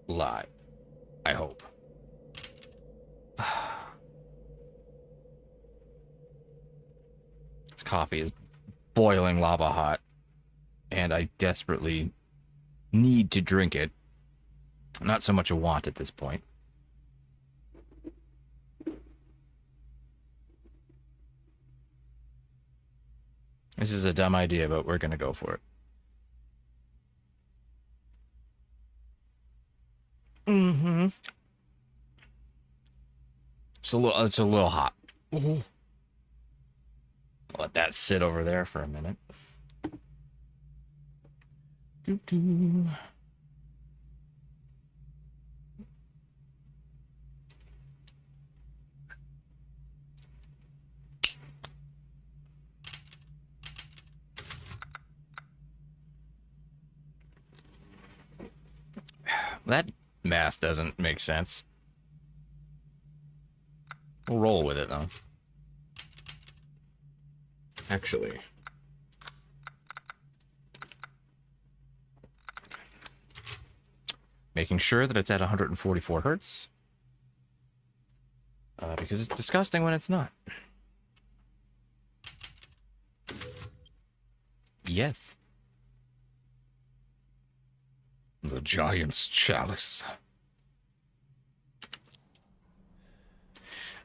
live. I hope. This coffee is boiling lava hot, and I desperately need to drink it. Not so much a want at this point. This is a dumb idea, but we're gonna go for it. Mm-hmm. It's a little hot. Ooh. Let that sit over there for a minute. Doo-doo. That math doesn't make sense. We'll roll with it, though. Actually. Making sure that it's at 144 hertz. Because it's disgusting when it's not. Yes. The Giant's Chalice.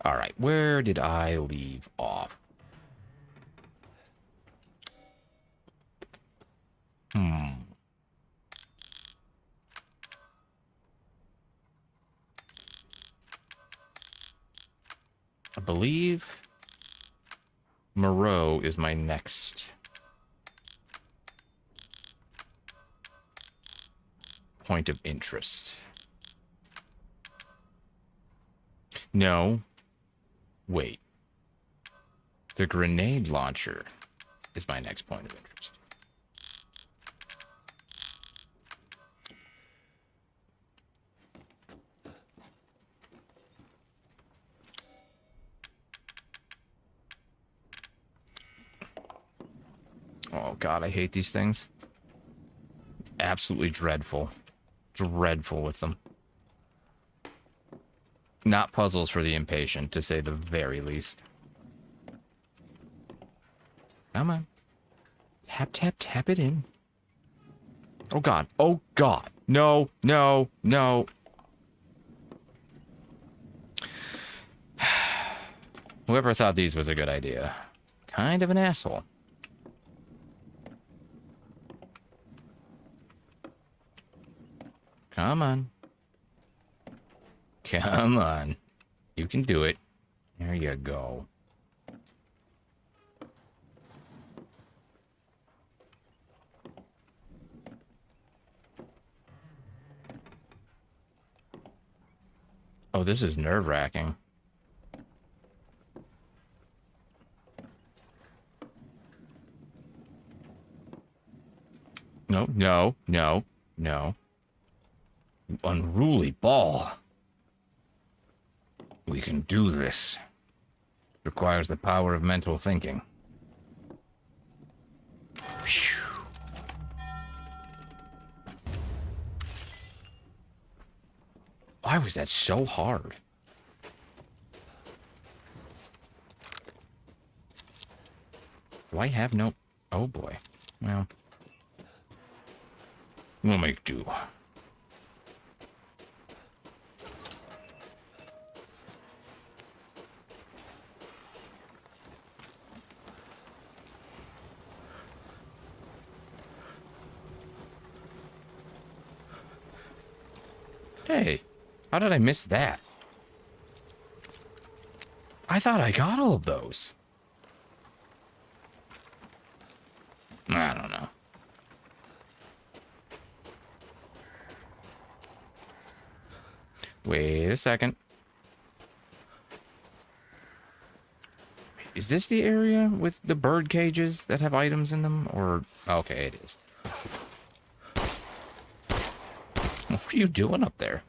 Alright, where did I leave off? I believe Moreau is my next point of interest. No. Wait. The grenade launcher is my next point of interest. Oh god, I hate these things. Absolutely dreadful. Dreadful with them. Not puzzles for the impatient, to say the very least. Come on. Tap, tap, tap it in. Oh god. Oh god. No, no, no. Whoever thought these was a good idea. Kind of an asshole. Come on. Come on. You can do it. There you go. Oh, this is nerve-wracking. No, no, no, no. You unruly ball. We can do this. It requires the power of mental thinking. Phew. Why was that so hard? Do I have no... Oh boy. Well. We'll make do. Hey, how did I miss that? I thought I got all of those. I don't know. Wait a second. Is this the area with the bird cages that have items in them? Or... Okay, it is. What are you doing up there?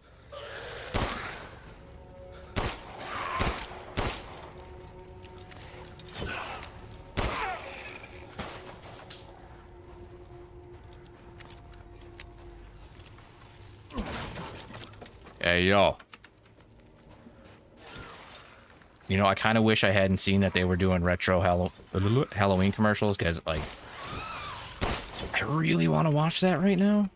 Hey, yo. You know, I kind of wish I hadn't seen that they were doing retro Halloween commercials, because, like, I really want to watch that right now.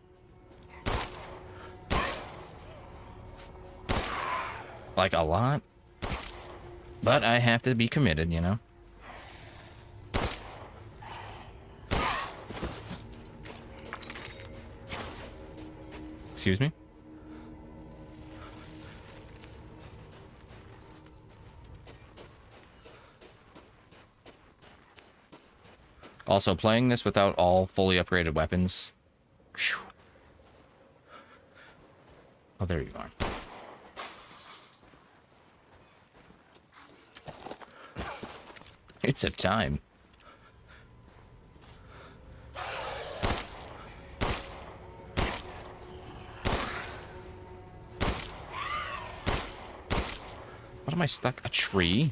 Like, a lot. But I have to be committed, you know? Excuse me? Also, playing this without all fully upgraded weapons. Whew. Oh, there you are. It's a time. What am I stuck? A tree?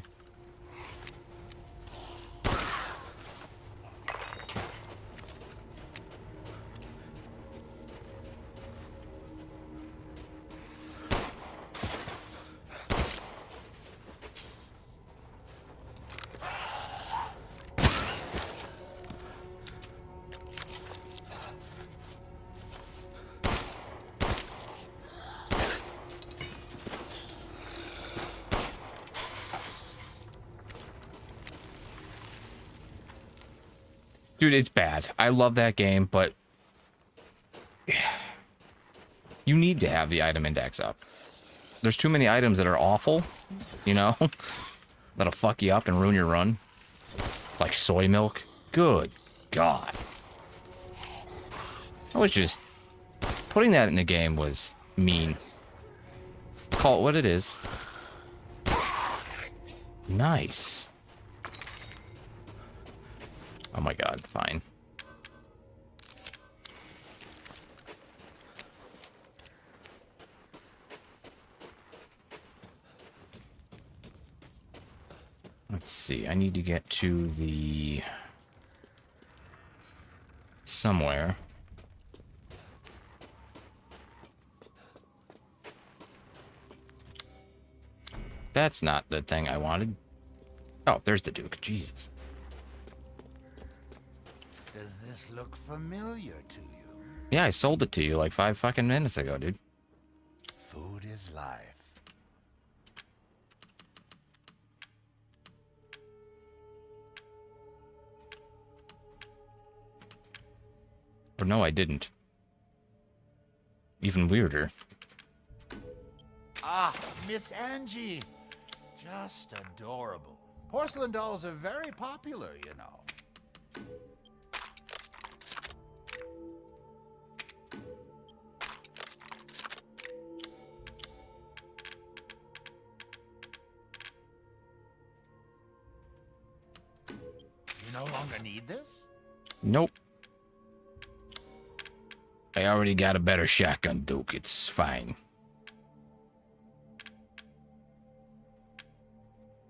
Dude, it's bad. I love that game, but you need to have the item index up. There's too many items that are awful, you know? That'll fuck you up and ruin your run. Like soy milk. Good God. I was just... Putting that in the game was mean. Call it what it is. Nice. Oh my God, fine. Let's see, I need to get to the... somewhere. That's not the thing I wanted. Oh, there's the Duke. Jesus. Does this look familiar to you? Yeah, I sold it to you like 5 fucking minutes ago, dude. Food is life. Or no, I didn't. Even weirder. Ah, Miss Angie. Just adorable. Porcelain dolls are very popular, you know. You no longer need this? Nope. I already got a better shotgun, Duke. It's fine.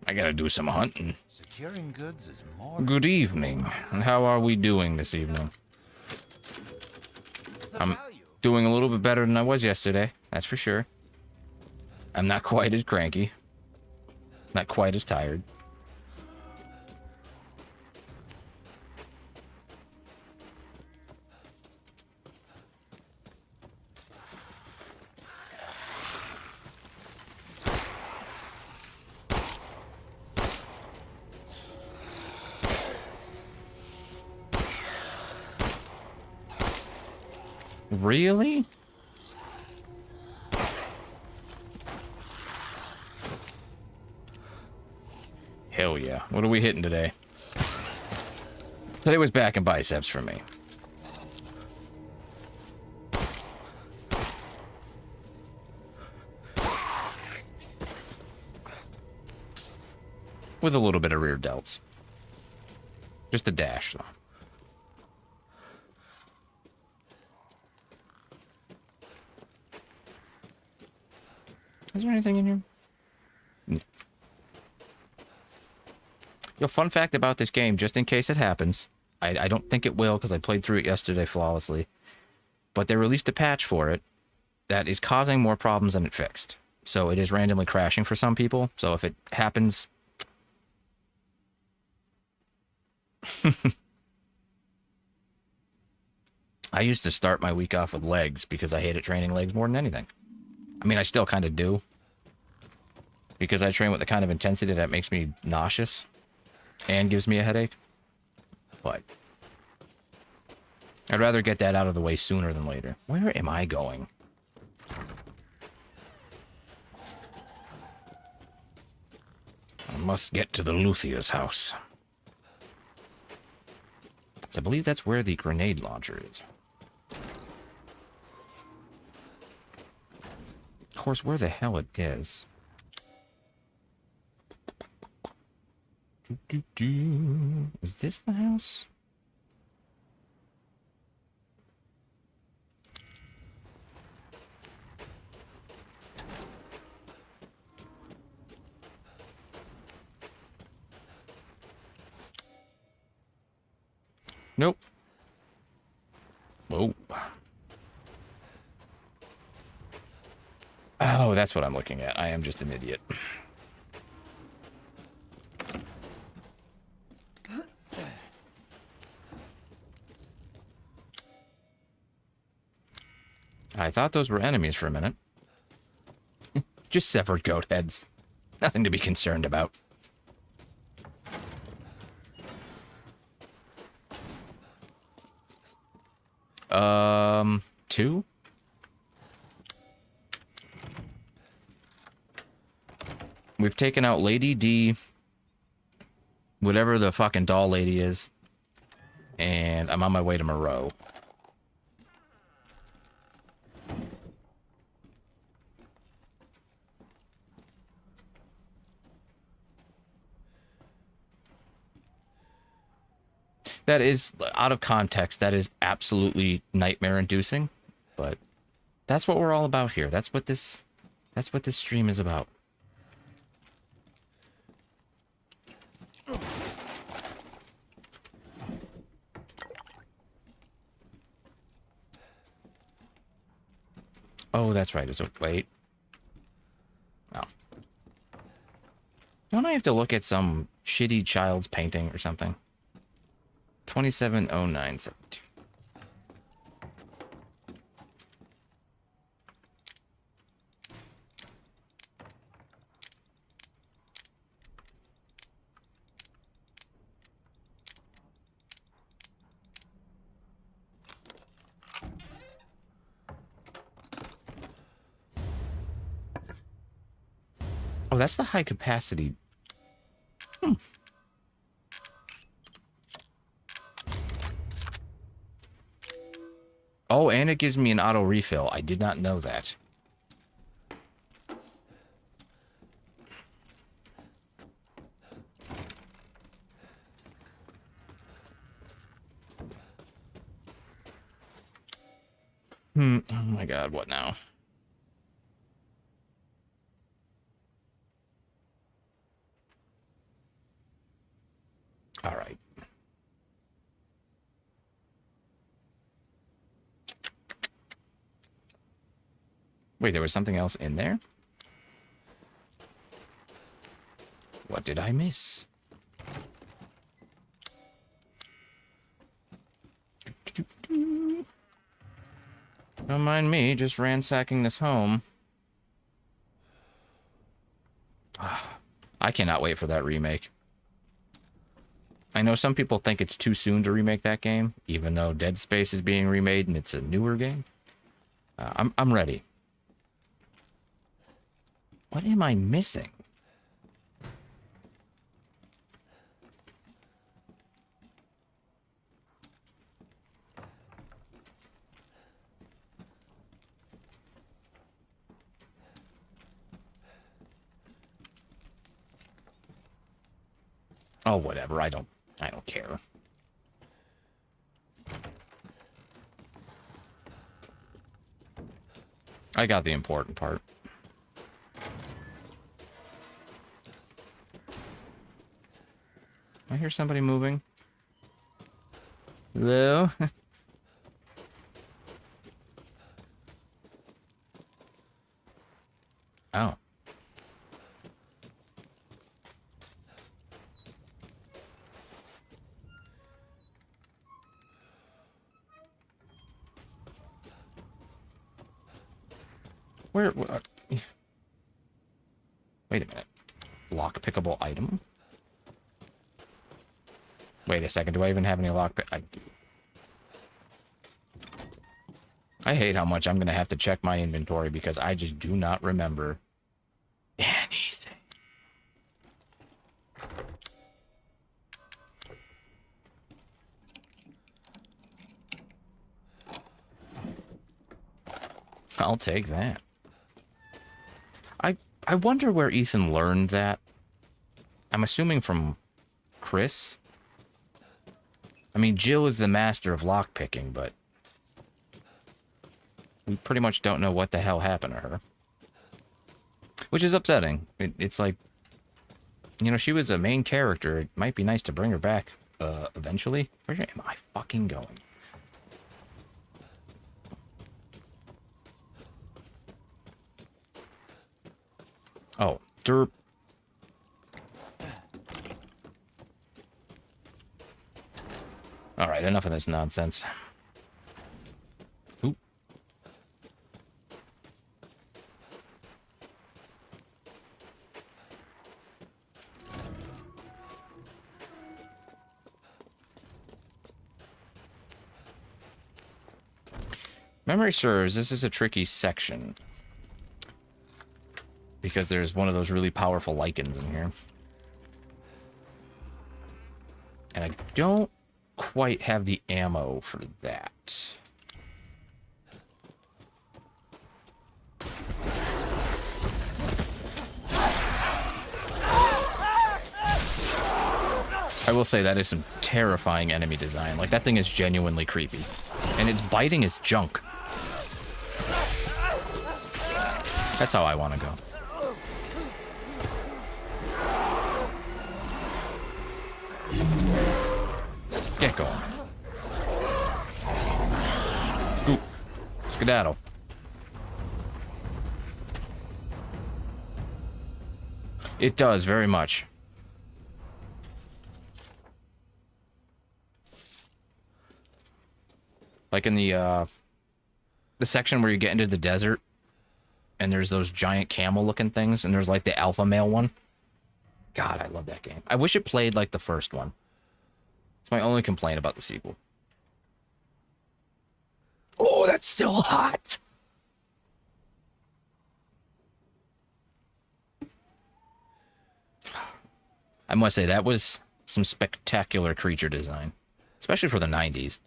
I gotta do some hunting. Securing goods is more... Good evening. And how are we doing this evening? I'm doing a little bit better than I was yesterday. That's for sure. I'm not quite as cranky. Not quite as tired. Really? Hell yeah. What are we hitting today? Today was back and biceps for me. With a little bit of rear delts. Just a dash, though. Is there anything in here? No. Yo, fun fact about this game, just in case it happens. I don't think it will, because I played through it yesterday flawlessly. But they released a patch for it that is causing more problems than it fixed. So it is randomly crashing for some people. So if it happens... I used to start my week off with legs because I hated training legs more than anything. I mean, I still kind of do. Because I train with the kind of intensity that makes me nauseous and gives me a headache. But I'd rather get that out of the way sooner than later. Where am I going? I must get to the Luthia's house. So I believe that's where the grenade launcher is. Of course, where the hell it is. Is this the house? Nope. Whoa. Oh, that's what I'm looking at. I am just an idiot. I thought those were enemies for a minute. Just severed goat heads. Nothing to be concerned about. Two? We've taken out Lady D, whatever the fucking doll lady is, and I'm on my way to Moreau. That is, out of context, that is absolutely nightmare-inducing, but that's what we're all about here. That's what this stream is about. Oh, that's right. It's a wait. Oh. Don't I have to look at some shitty child's painting or something? 270972. Oh, that's the high capacity. Hmm. Oh, and it gives me an auto refill. I did not know that. Oh my god, what now? All right. Wait, there was something else in there? What did I miss? Don't mind me just ransacking this home. I cannot wait for that remake. I know some people think it's too soon to remake that game, even though Dead Space is being remade and it's a newer game. I'm ready. What am I missing? Oh, whatever. I don't care. I got the important part. I hear somebody moving. Hello? Oh. Where wait a minute. Lock-pickable item? Wait a second. Do I even have any lockpick? I do. I hate how much I'm going to have to check my inventory because I just do not remember anything. I'll take that. I wonder where Ethan learned that. I'm assuming from Chris. I mean, Jill is the master of lockpicking, but we pretty much don't know what the hell happened to her. Which is upsetting. It's like, you know, she was a main character. It might be nice to bring her back eventually. Where am I fucking going? Oh, derp. Alright, enough of this nonsense. Oop. Memory serves, this is a tricky section. Because there's one of those really powerful LYCANs in here. And I don't quite have the ammo for that. I will say that is some terrifying enemy design. Like, that thing is genuinely creepy. And its biting is junk. That's how I want to go. Get going. Scoop. Skedaddle. It does, very much. Like in the section where you get into the desert, and there's those giant camel-looking things, and there's like the alpha male one. God, I love that game. I wish it played like the first one. It's my only complaint about the sequel. Oh, that's still hot! I must say, that was some spectacular creature design. Especially for the 90s.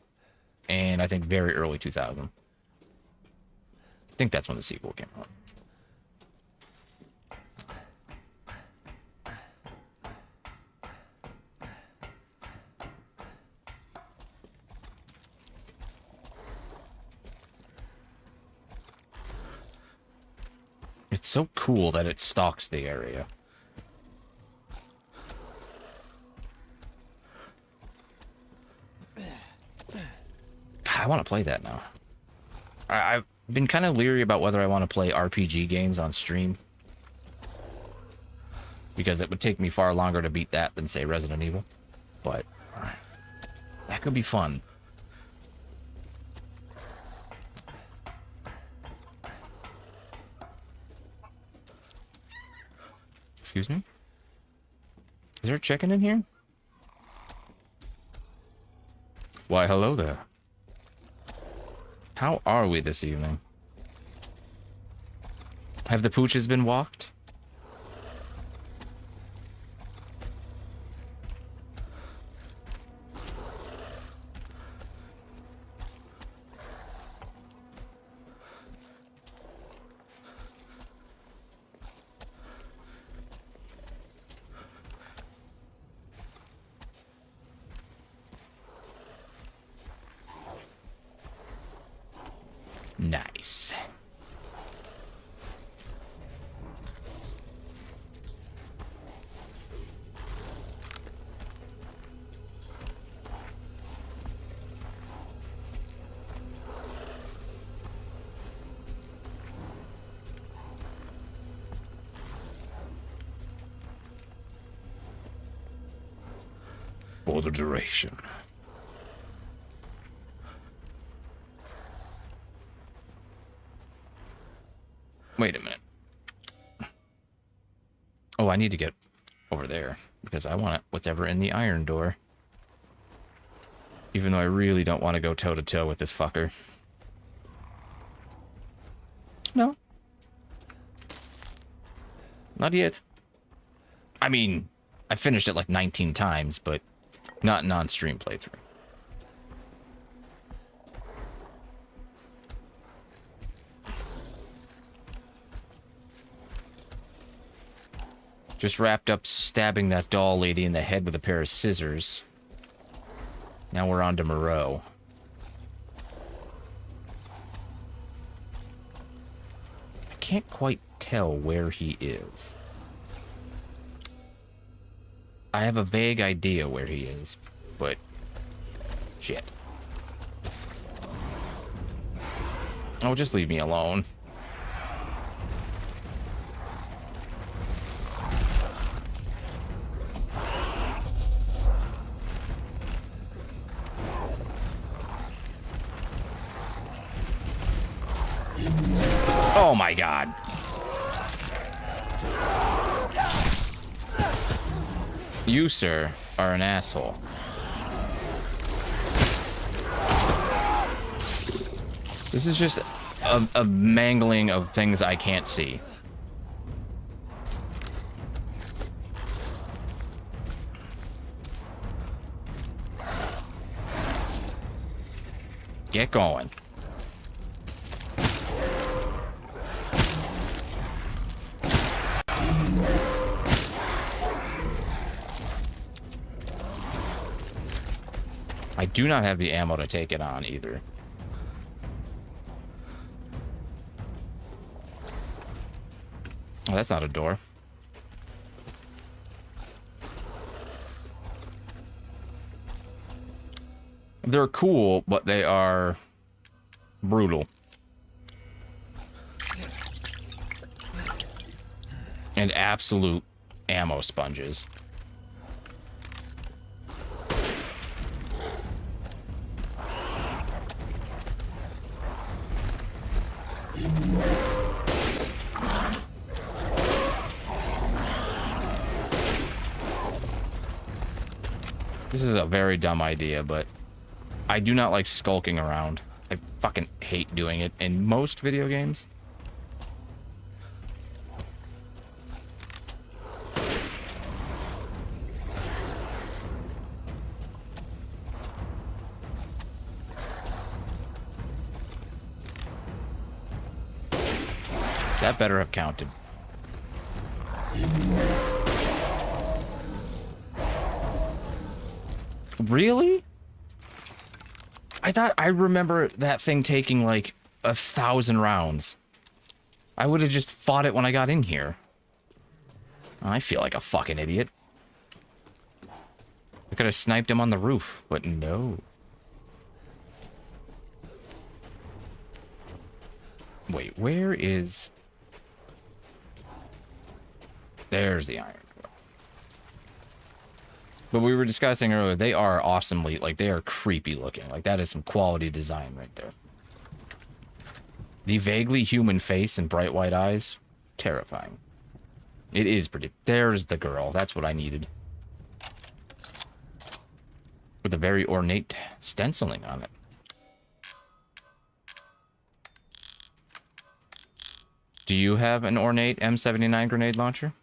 And I think very early 2000. I think that's when the sequel came out. It's so cool that it stalks the area. God, I want to play that now. I've been kind of leery about whether I want to play RPG games on stream. Because it would take me far longer to beat that than, say, Resident Evil. But that could be fun. Excuse me? Is there a chicken in here? Why, hello there. How are we this evening? Have the pooches been walked? Nice. for the duration. Wait a minute. Oh, I need to get over there because I want whatever in the iron door. Even though I really don't want to go toe-to-toe with this fucker. No. Not yet. I mean, I finished it like 19 times, but not non-stream playthrough. Just wrapped up stabbing that doll lady in the head with a pair of scissors. Now we're on to Moreau. I can't quite tell where he is. I have a vague idea where he is, but shit. Oh, just leave me alone. Oh my god. You, sir, are an asshole. This is just a mangling of things I can't see. Get going. I do not have the ammo to take it on either. Oh, that's not a door. They're cool, but they are brutal. And absolute ammo sponges. This is a very dumb idea, but I do not like skulking around. I fucking hate doing it in most video games. That better have counted. Really? I remember that thing taking like 1,000 rounds. I would have just fought it when I got in here. I feel like a fucking idiot. I could have sniped him on the roof, but no. Wait, where is... There's the iron door. But we were discussing earlier, they are awesomely, like, they are creepy looking. Like, that is some quality design right there. The vaguely human face and bright white eyes, terrifying. It is pretty... There's the girl. That's what I needed. With a very ornate stenciling on it. Do you have an ornate M79 grenade launcher?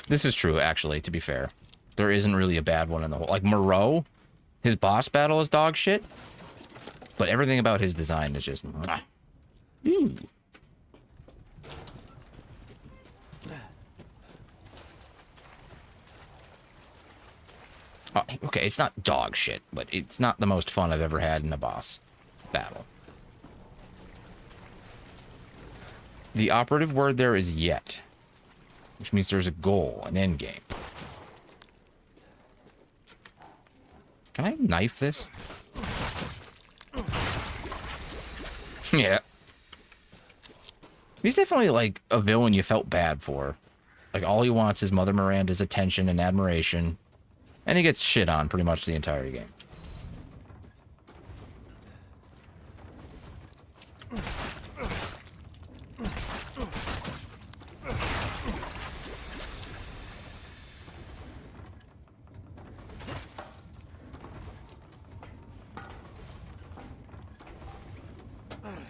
This is true, actually, to be fair. There isn't really a bad one in the whole... Like, Moreau, his boss battle is dog shit. But everything about his design is just... Ooh. Oh, okay, it's not dog shit, but it's not the most fun I've ever had in a boss battle. The operative word there is yet, which means there's a goal, an end game. Can I knife this? Yeah. He's definitely like a villain you felt bad for. Like all he wants is Mother Miranda's attention and admiration. And he gets shit on pretty much the entire game.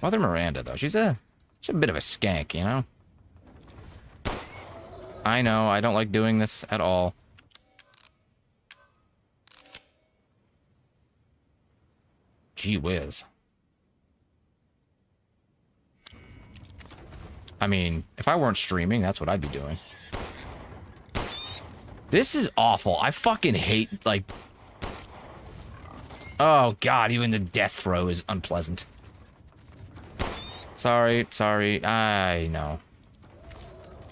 Mother Miranda, though, she's a bit of a skank, you know? I know, I don't like doing this at all. Gee whiz. I mean, if I weren't streaming, that's what I'd be doing. This is awful. I fucking hate, like... Oh, God, even the death throw is unpleasant. Sorry, sorry. I know.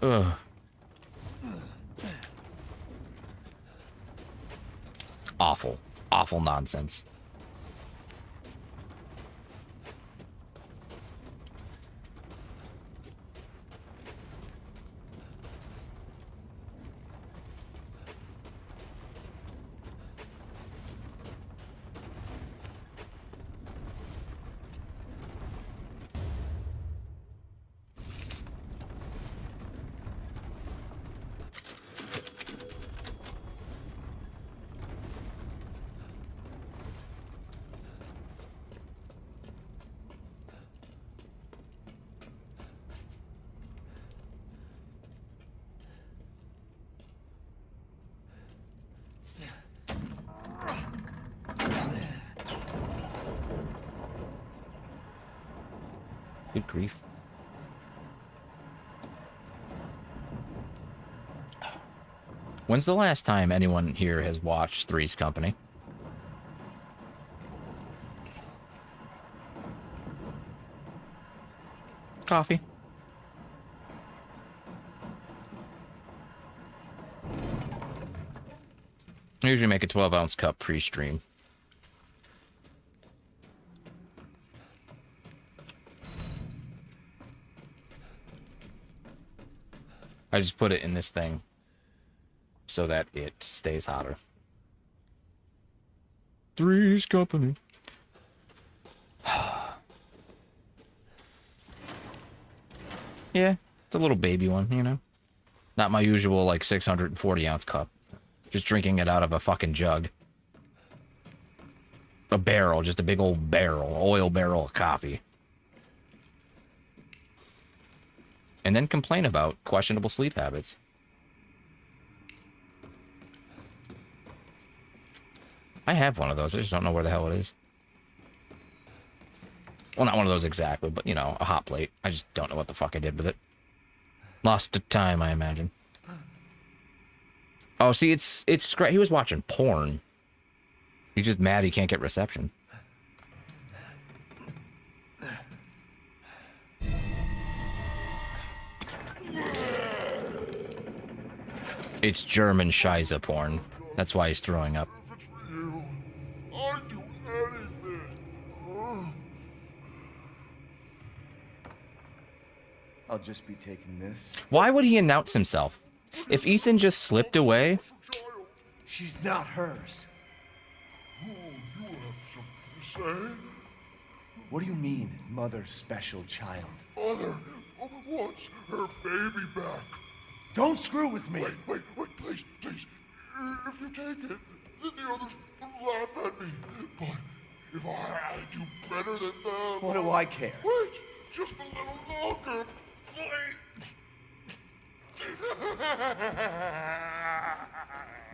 Ugh. Awful. Awful nonsense. Good grief. When's the last time anyone here has watched Three's Company? Coffee. I usually make a 12-ounce cup pre-stream. I just put it in this thing so that it stays hotter. Three's Company. Yeah, it's a little baby one, you know? Not my usual, like, 640-ounce cup. Just drinking it out of a fucking jug. A barrel, just a big old barrel, oil barrel of coffee. And then complain about questionable sleep habits. I have one of those. I just don't know where the hell it is. Well, not one of those exactly, but, you know, a hot plate. I just don't know what the fuck I did with it. Lost to time, I imagine. Oh, see, it's great. He was watching porn. He's just mad he can't get reception. It's German Scheiße porn. That's why he's throwing up. I'll just be taking this. Why would he announce himself? If Ethan just slipped away... She's not hers. Oh, you have something to say? What do you mean, mother's special child? Mother wants her baby back. Don't screw with me! Wait, please. If you take it, then the others will laugh at me. But if I do better than them... What do I care? Wait, just a little longer, please.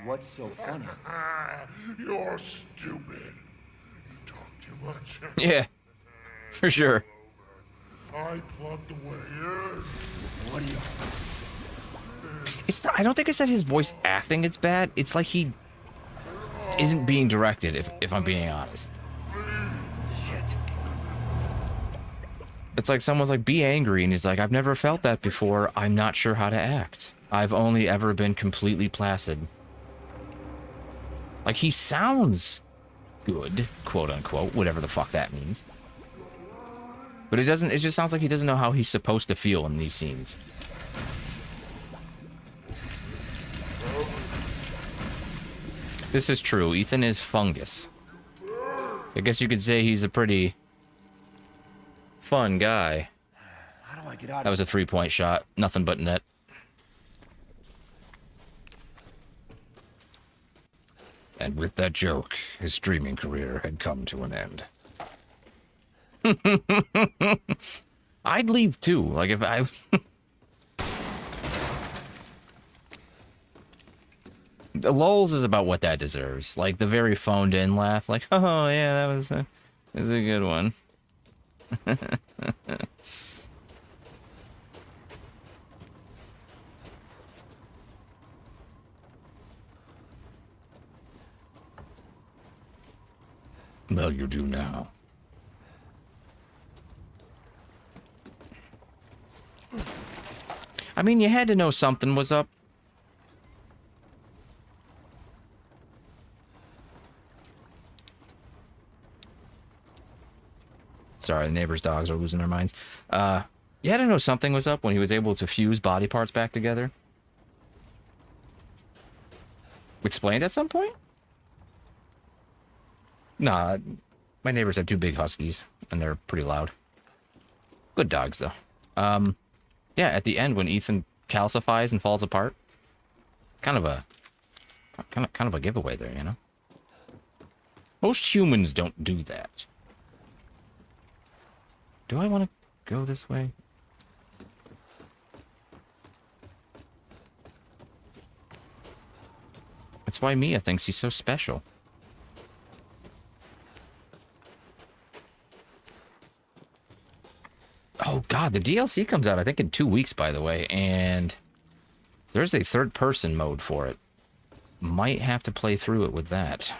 What's so funny? You're stupid. You talk too much. Yeah, for sure. I plugged away in. What do you... It's not, I don't think it's that his voice acting is bad. It's like he isn't being directed, if I'm being honest. Shit. It's like someone's like, be angry, and he's like, I've never felt that before. I'm not sure how to act. I've only ever been completely placid. Like, he sounds good, quote unquote, whatever the fuck that means. But it doesn't, it just sounds like he doesn't know how he's supposed to feel in these scenes. This is true. Ethan is fungus. I guess you could say he's a pretty fun guy. How do I get out That was a 3-point shot. Nothing but net. And with that joke, his streaming career had come to an end. I'd leave too. Like if I... The lulz is about what that deserves. Like the very phoned in laugh. Like, oh yeah, that was a good one. Well, you do now. I mean, you had to know something was up. Sorry, the neighbor's dogs are losing their minds. You had to know something was up when he was able to fuse body parts back together. Explained at some point? Nah, my neighbors have 2 big huskies, and they're pretty loud. Good dogs, though. Yeah, at the end when Ethan calcifies and falls apart, kind of a giveaway there, you know. Most humans don't do that. Do I want to go this way? That's why Mia thinks he's so special. Oh god, the DLC comes out I think in 2 weeks, by the way, and there's a third-person mode for it. Might have to play through it with that.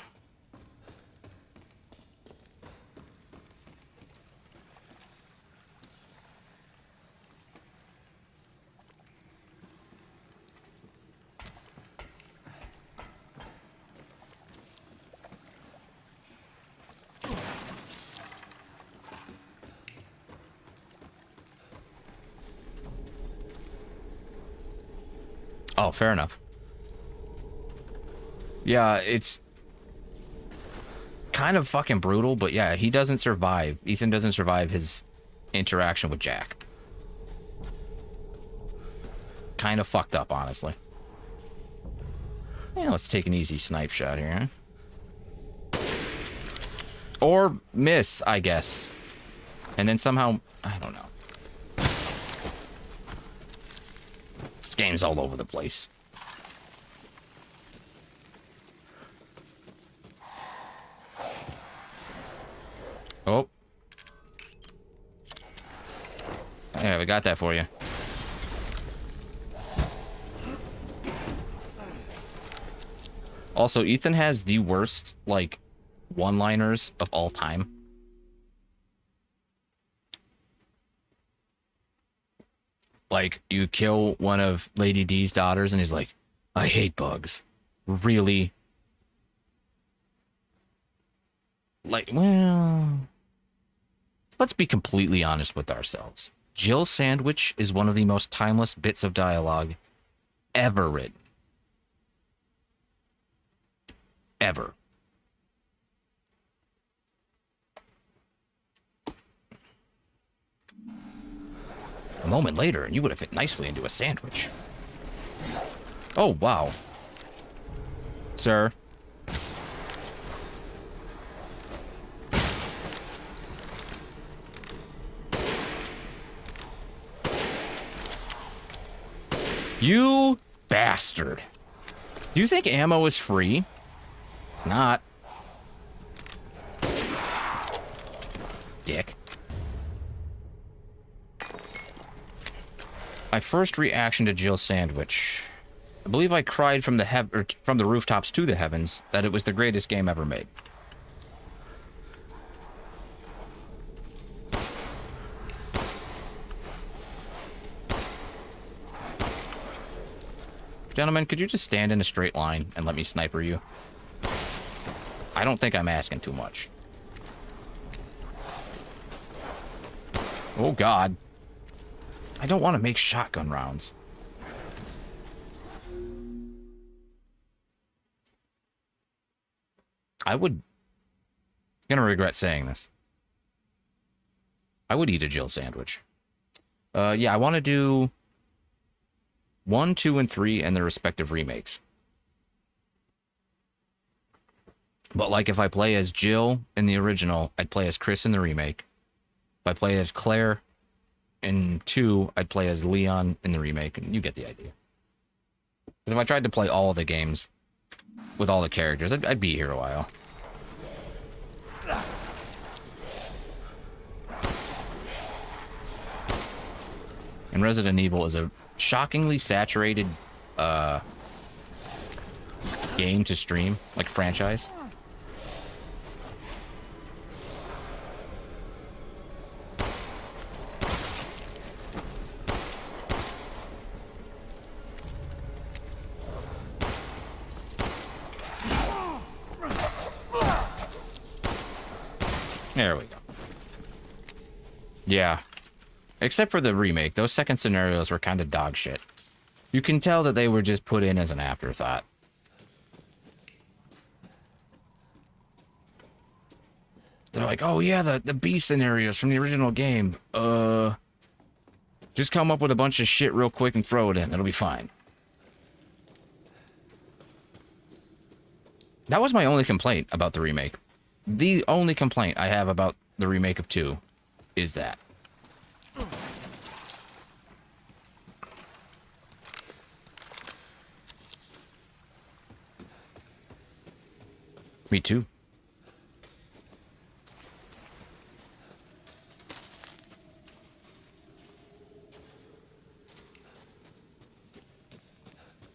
Oh, fair enough. Yeah, it's kind of fucking brutal, but yeah, he doesn't survive. Ethan doesn't survive his interaction with Jack. Kind of fucked up, honestly. Yeah, let's take an easy snipe shot here. Or miss, I guess. And then somehow, I don't know. Game's all over the place. Oh. Yeah, we got that for you. Also, Ethan has the worst, like, one-liners of all time. Like, you kill one of Lady D's daughters, and he's like, I hate bugs. Really? Like, well... Let's be completely honest with ourselves. Jill Sandwich is one of the most timeless bits of dialogue ever written. Ever. A moment later, and you would have fit nicely into a sandwich. Oh, wow. Sir. You bastard. Do you think ammo is free? It's not. Dick. My first reaction to Jill's sandwich. I believe I cried from the rooftops to the heavens that it was the greatest game ever made. Gentlemen, could you just stand in a straight line and let me sniper you? I don't think I'm asking too much. Oh, God. I don't want to make shotgun rounds. I would... Gonna regret saying this. I would eat a Jill sandwich. Yeah, I want to do 1, 2, and 3 and their respective remakes. But like if I play as Jill in the original, I'd play as Chris in the remake. If I play as Claire in 2, I'd play as Leon in the remake, and you get the idea. Because if I tried to play all of the games with all the characters, I'd be here a while. And Resident Evil is a shockingly saturated game to stream, like franchise. There we go. Yeah. Except for the remake, those second scenarios were kind of dog shit. You can tell that they were just put in as an afterthought. They're like, oh yeah, the B scenarios from the original game. Just come up with a bunch of shit real quick and throw it in. It'll be fine. That was my only complaint about the remake. The only complaint I have about the remake of 2 is that. Me too.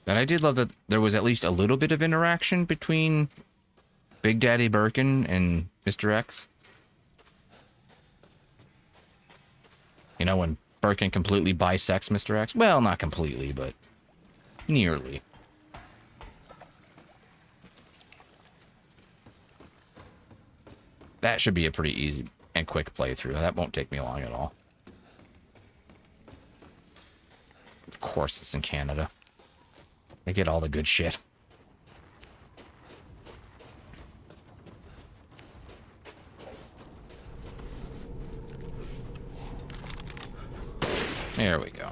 And I did love that there was at least a little bit of interaction between Big Daddy Birkin and Mr. X. You know, when Birkin completely bisects Mr. X? Well, not completely, but nearly. That should be a pretty easy and quick playthrough. That won't take me long at all. Of course, it's in Canada. They get all the good shit. There we go.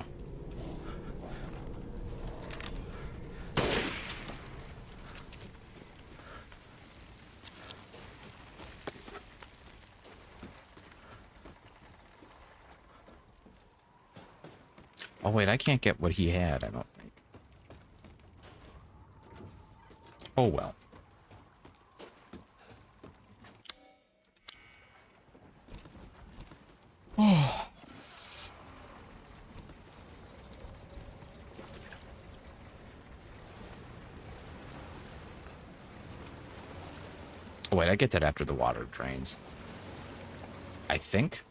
Oh wait, I can't get what he had, I don't think. Oh well. Oh. Oh wait, I get that after the water drains. I think.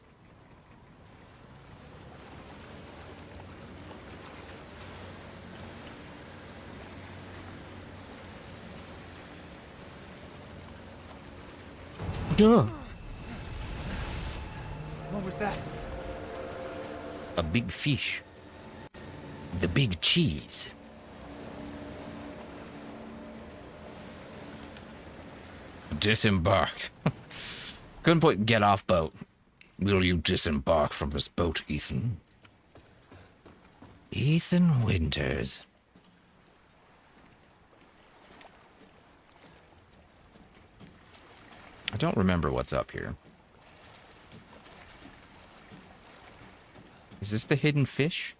Duh. What was that? A big fish. The big cheese. Disembark. Couldn't put get off boat. Will you disembark from this boat, Ethan? Ethan Winters. I don't remember what's up here. Is this the hidden fish?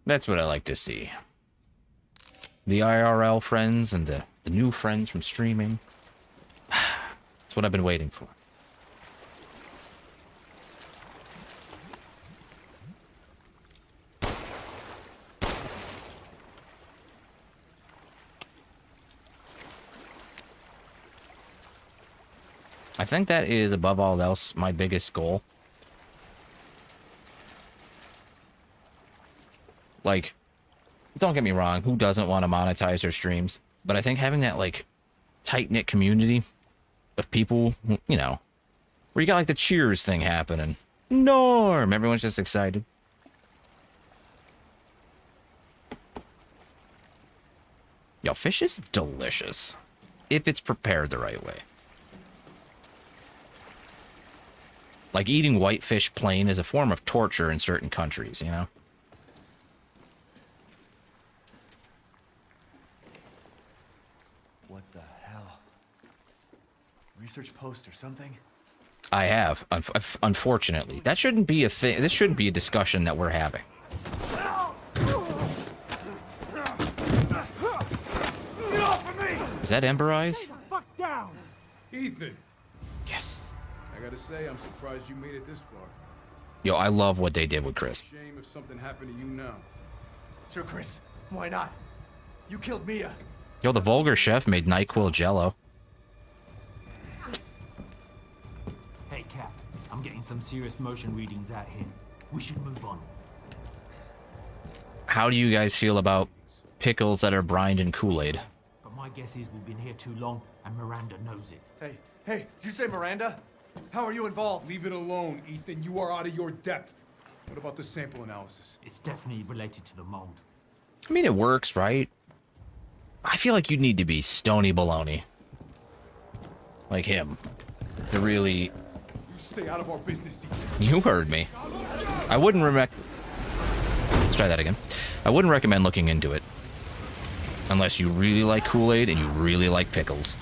That's what I like to see. The IRL friends and the new friends from streaming. That's what I've been waiting for. I think that is, above all else, my biggest goal. Like, don't get me wrong, who doesn't want to monetize their streams? But I think having that, like, tight-knit community of people, you know, where you got, like, the cheers thing happening. Norm! Everyone's just excited. Yo, fish is delicious. If it's prepared the right way. Like, eating whitefish plain is a form of torture in certain countries, you know? What the hell? Research post or something? I have, unfortunately. That shouldn't be a thing. This shouldn't be a discussion that we're having. Get off of me! Is that Ember Eyes? Fuck down! Ethan, Yes. I gotta say, I'm surprised you made it this far. Yo, I love what they did with Chris. Shame if something happened to you now. Sure, Chris. Why not? You killed Mia. Yo, the Vulgar Chef made NyQuil Jello. Hey, Cap. I'm getting some serious motion readings out here. We should move on. How do you guys feel about pickles that are brined in Kool-Aid? But my guess is we've been here too long, and Miranda knows it. Hey, did you say Miranda? How are you involved? Leave it alone, Ethan. You are out of your depth. What about the sample analysis? It's definitely related to the mold. I mean, it works, right? I feel like you need to be stony baloney. Like him. To really... You stay out of our business, Ethan. You heard me. I wouldn't Let's try that again. I wouldn't recommend looking into it. Unless you really like Kool-Aid and you really like pickles.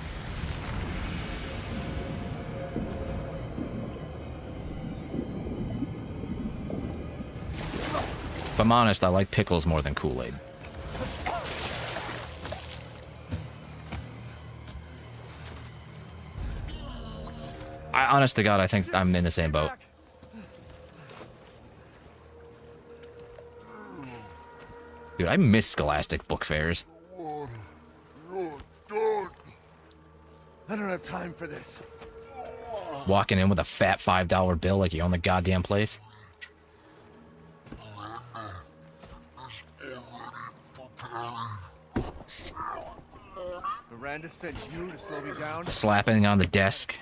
If I'm honest, I like pickles more than Kool-Aid. Honest to God, I think I'm in the same boat. Dude, I miss Scholastic book fairs. I don't have time for this. Walking in with a fat $5 bill like you own the goddamn place. Miranda sent you to slow me down? Slapping on the desk.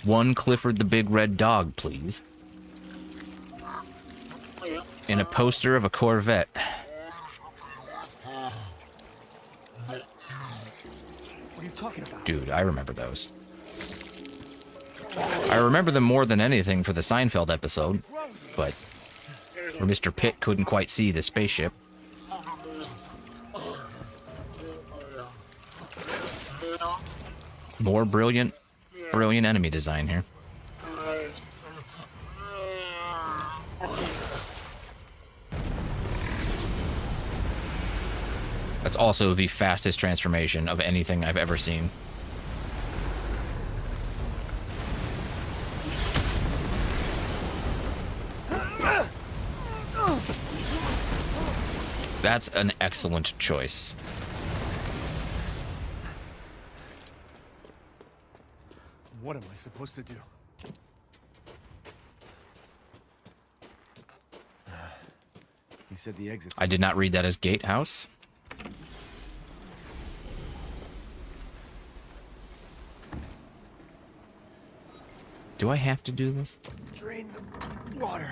One Clifford the Big Red Dog, please. And a poster of a Corvette. What are you talking about? Dude, I remember those. I remember them more than anything for the Seinfeld episode, but where Mr. Pitt couldn't quite see the spaceship. More brilliant enemy design here. That's also the fastest transformation of anything I've ever seen. That's an excellent choice. What am I supposed to do? He said the exit's... I did not read that as gatehouse. Do I have to do this? Drain the water.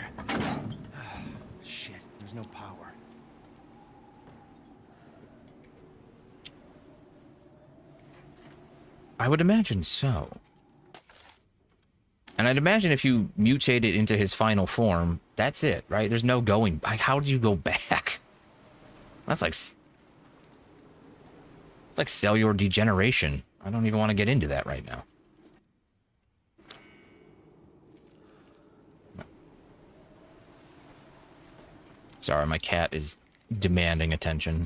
Shit, there's no power. I would imagine so. And I'd imagine if you mutate it into his final form, that's it, right? There's no going back. How do you go back? That's like... It's like cellular degeneration. I don't even want to get into that right now. Sorry, my cat is demanding attention.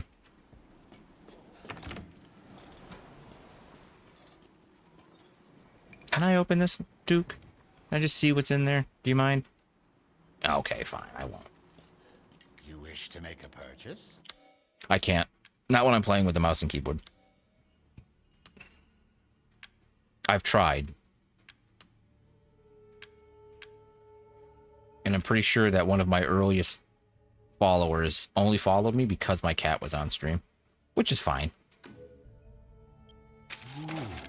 Can I open this, Duke? Can I just see what's in there? Do you mind? Okay, fine. I won't. You wish to make a purchase? I can't. Not when I'm playing with the mouse and keyboard. I've tried. I'm pretty sure that one of my earliest followers only followed me because my cat was on stream, which is fine. Ooh,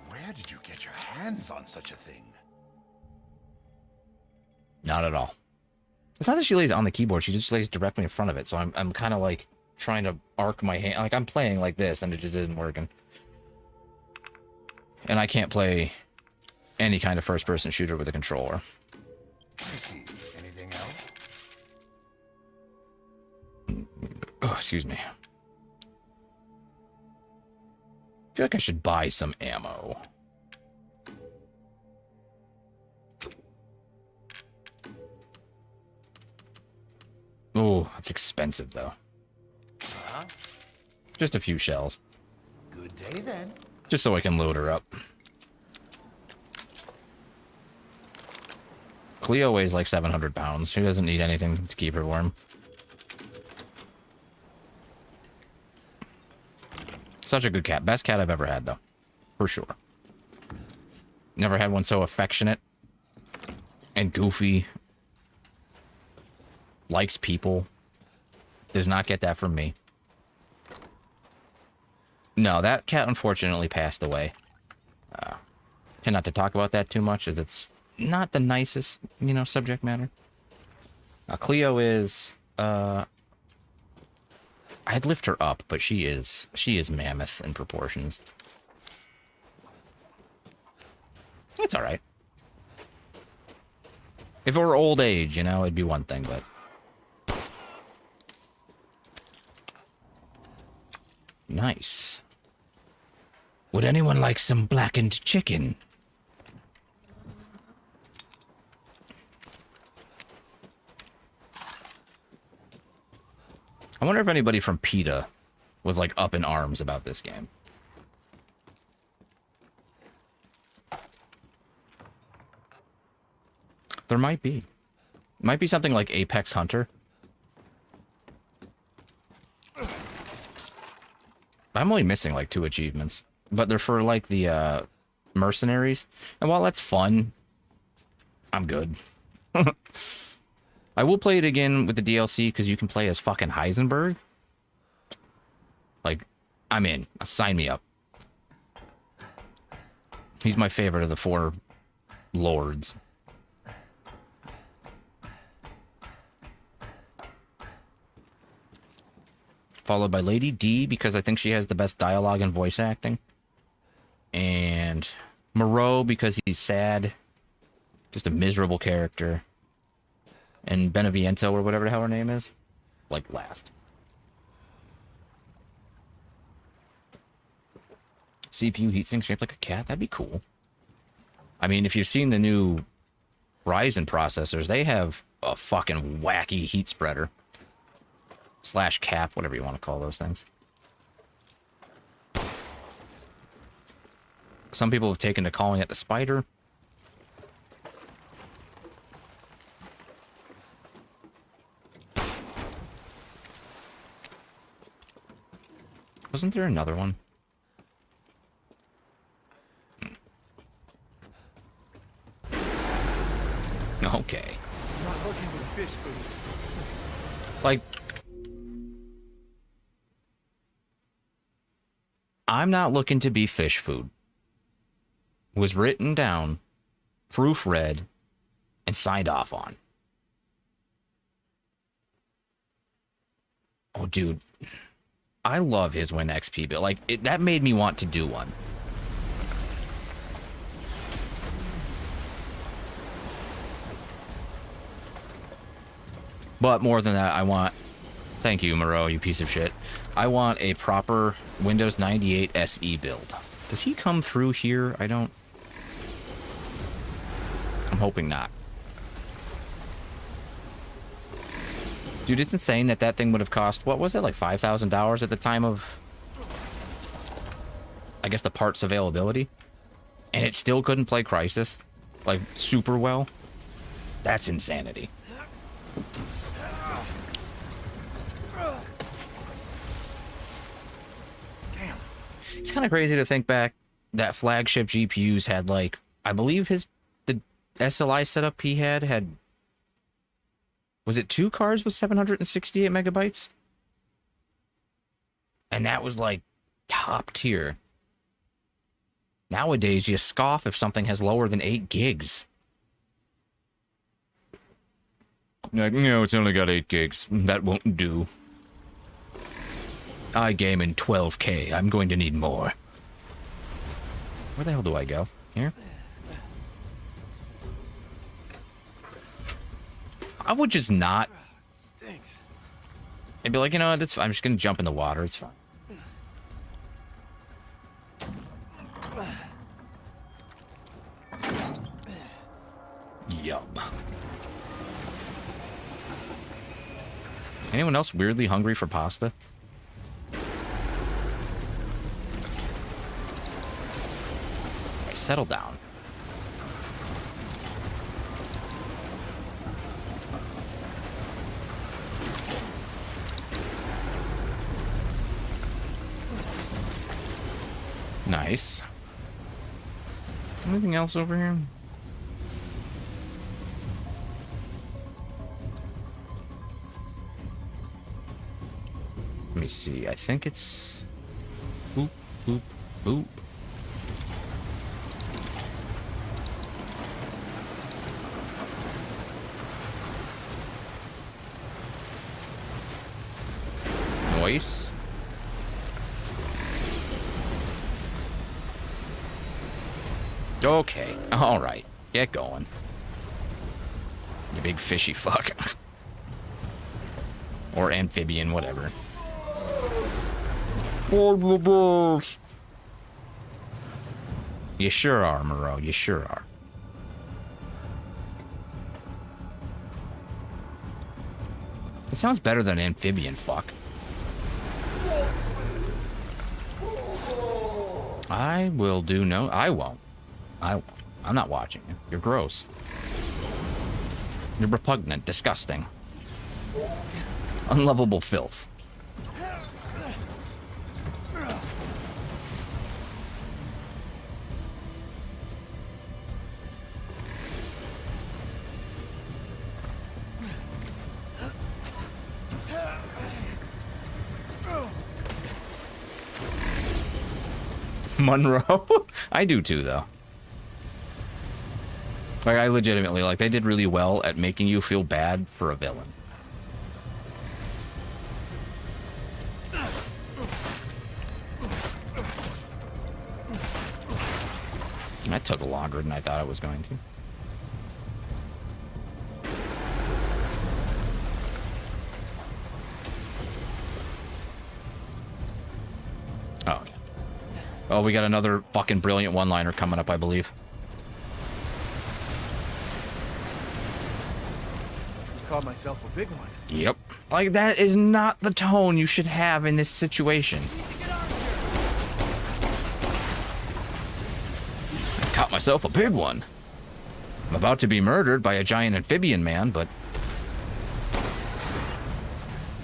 where did you get your hands on such a thing? Not at all. It's not that she lays on the keyboard, she just lays directly in front of it, so I'm kind of like trying to arc my hand, like I'm playing like this and it just isn't working. And I can't play any kind of first-person shooter with a controller. I see. Anything else? Oh, excuse me. I feel like I should buy some ammo. Oh, it's expensive, though. Huh? Just a few shells. Good day, then. Just so I can load her up. Cleo weighs like 700 pounds. She doesn't need anything to keep her warm. Such a good cat. Best cat I've ever had, though. For sure. Never had one so affectionate and goofy. Likes people. Does not get that from me. No, that cat unfortunately passed away. Tend not to talk about that too much, as it's not the nicest, you know, subject matter. Cleo is, I'd lift her up, but she is mammoth in proportions. It's all right. If it were old age, you know, it'd be one thing, but nice. Would anyone like some blackened chicken? I wonder if anybody from PETA was like up in arms about this game. There might be. Might be something like Apex Hunter. I'm only missing like 2 achievements, but they're for like the mercenaries. And while that's fun, I'm good. I will play it again with the DLC because you can play as fucking Heisenberg. Like, I'm in. Sign me up. He's my favorite of the 4 lords. Followed by Lady D, because I think she has the best dialogue and voice acting. And Moreau, because he's sad. Just a miserable character. And Beneviento, or whatever the hell her name is. Like, last. CPU heatsink shaped like a cat? That'd be cool. I mean, if you've seen the new Ryzen processors, they have a fucking wacky heat spreader. Slash cap, whatever you want to call those things. Some people have taken to calling it the spider. Wasn't there another one? Okay. I'm not looking for fish food. Like, I'm not looking to be fish food. Was written down, proofread, and signed off on. Oh, dude. I love his Win XP build. Like, that made me want to do one. But more than that, I want... Thank you, Moreau, you piece of shit. I want a proper Windows 98 SE build. Does he come through here? I don't... I'm hoping not. Dude, it's insane that that thing would have cost... What was it? Like $5,000 at the time of... I guess the parts availability? And it still couldn't play Crysis? Like, super well? That's insanity. It's kind of crazy to think back that flagship GPUs had, like, I believe the SLI setup he had Was it 2 cards with 768 megabytes? And that was like top tier. Nowadays, you scoff if something has lower than 8 gigs. Like, no, it's only got 8 gigs. That won't do. I game in 12K. I'm going to need more. Where the hell do I go? Here? I would just not. Stinks. I'd be like, you know what, that's fine. I'm just gonna jump in the water. It's fine. Yum. Anyone else weirdly hungry for pasta? Okay, settle down. Nice. Anything else over here? Let me see. I think it's... Boop, boop, boop. Nice. Okay. Alright. Get going. You big fishy fuck. Or amphibian, whatever. You sure are, Moreau. You sure are. It sounds better than amphibian fuck. I will do no... I won't. I'm not watching you. You're gross. You're repugnant, disgusting. Unlovable filth. Monroe? I do too, though. Like, I legitimately, like, they did really well at making you feel bad for a villain. That took longer than I thought it was going to. Oh, yeah. Oh, we got another fucking brilliant one-liner coming up, I believe. Called myself a big one. Yep. Like, that is not the tone you should have in this situation. I caught myself a big one. I'm about to be murdered by a giant amphibian man, but...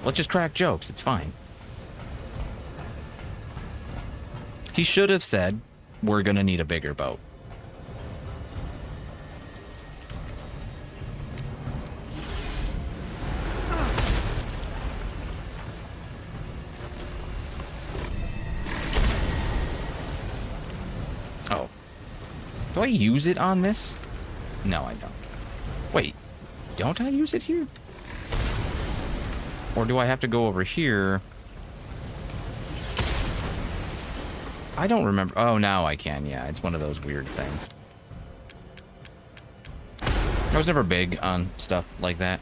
let's just crack jokes, it's fine. He should have said, we're gonna need a bigger boat. Oh. Do I use it on this? No, I don't. Wait, don't I use it here? Or do I have to go over here? I don't remember. Oh, now I can. Yeah, it's one of those weird things. I was never big on stuff like that.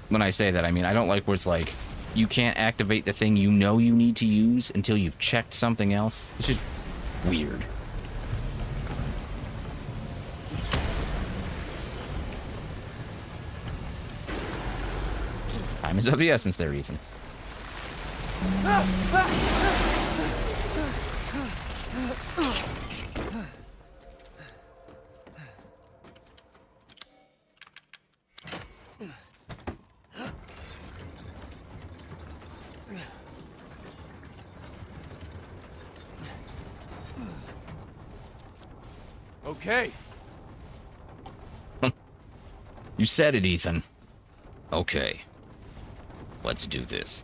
When I say that, I mean, I don't like where it's like, you can't activate the thing you know you need to use until you've checked something else. It's just weird. Time is of the essence there, Ethan. Okay. You said it, Ethan. Okay. Let's do this.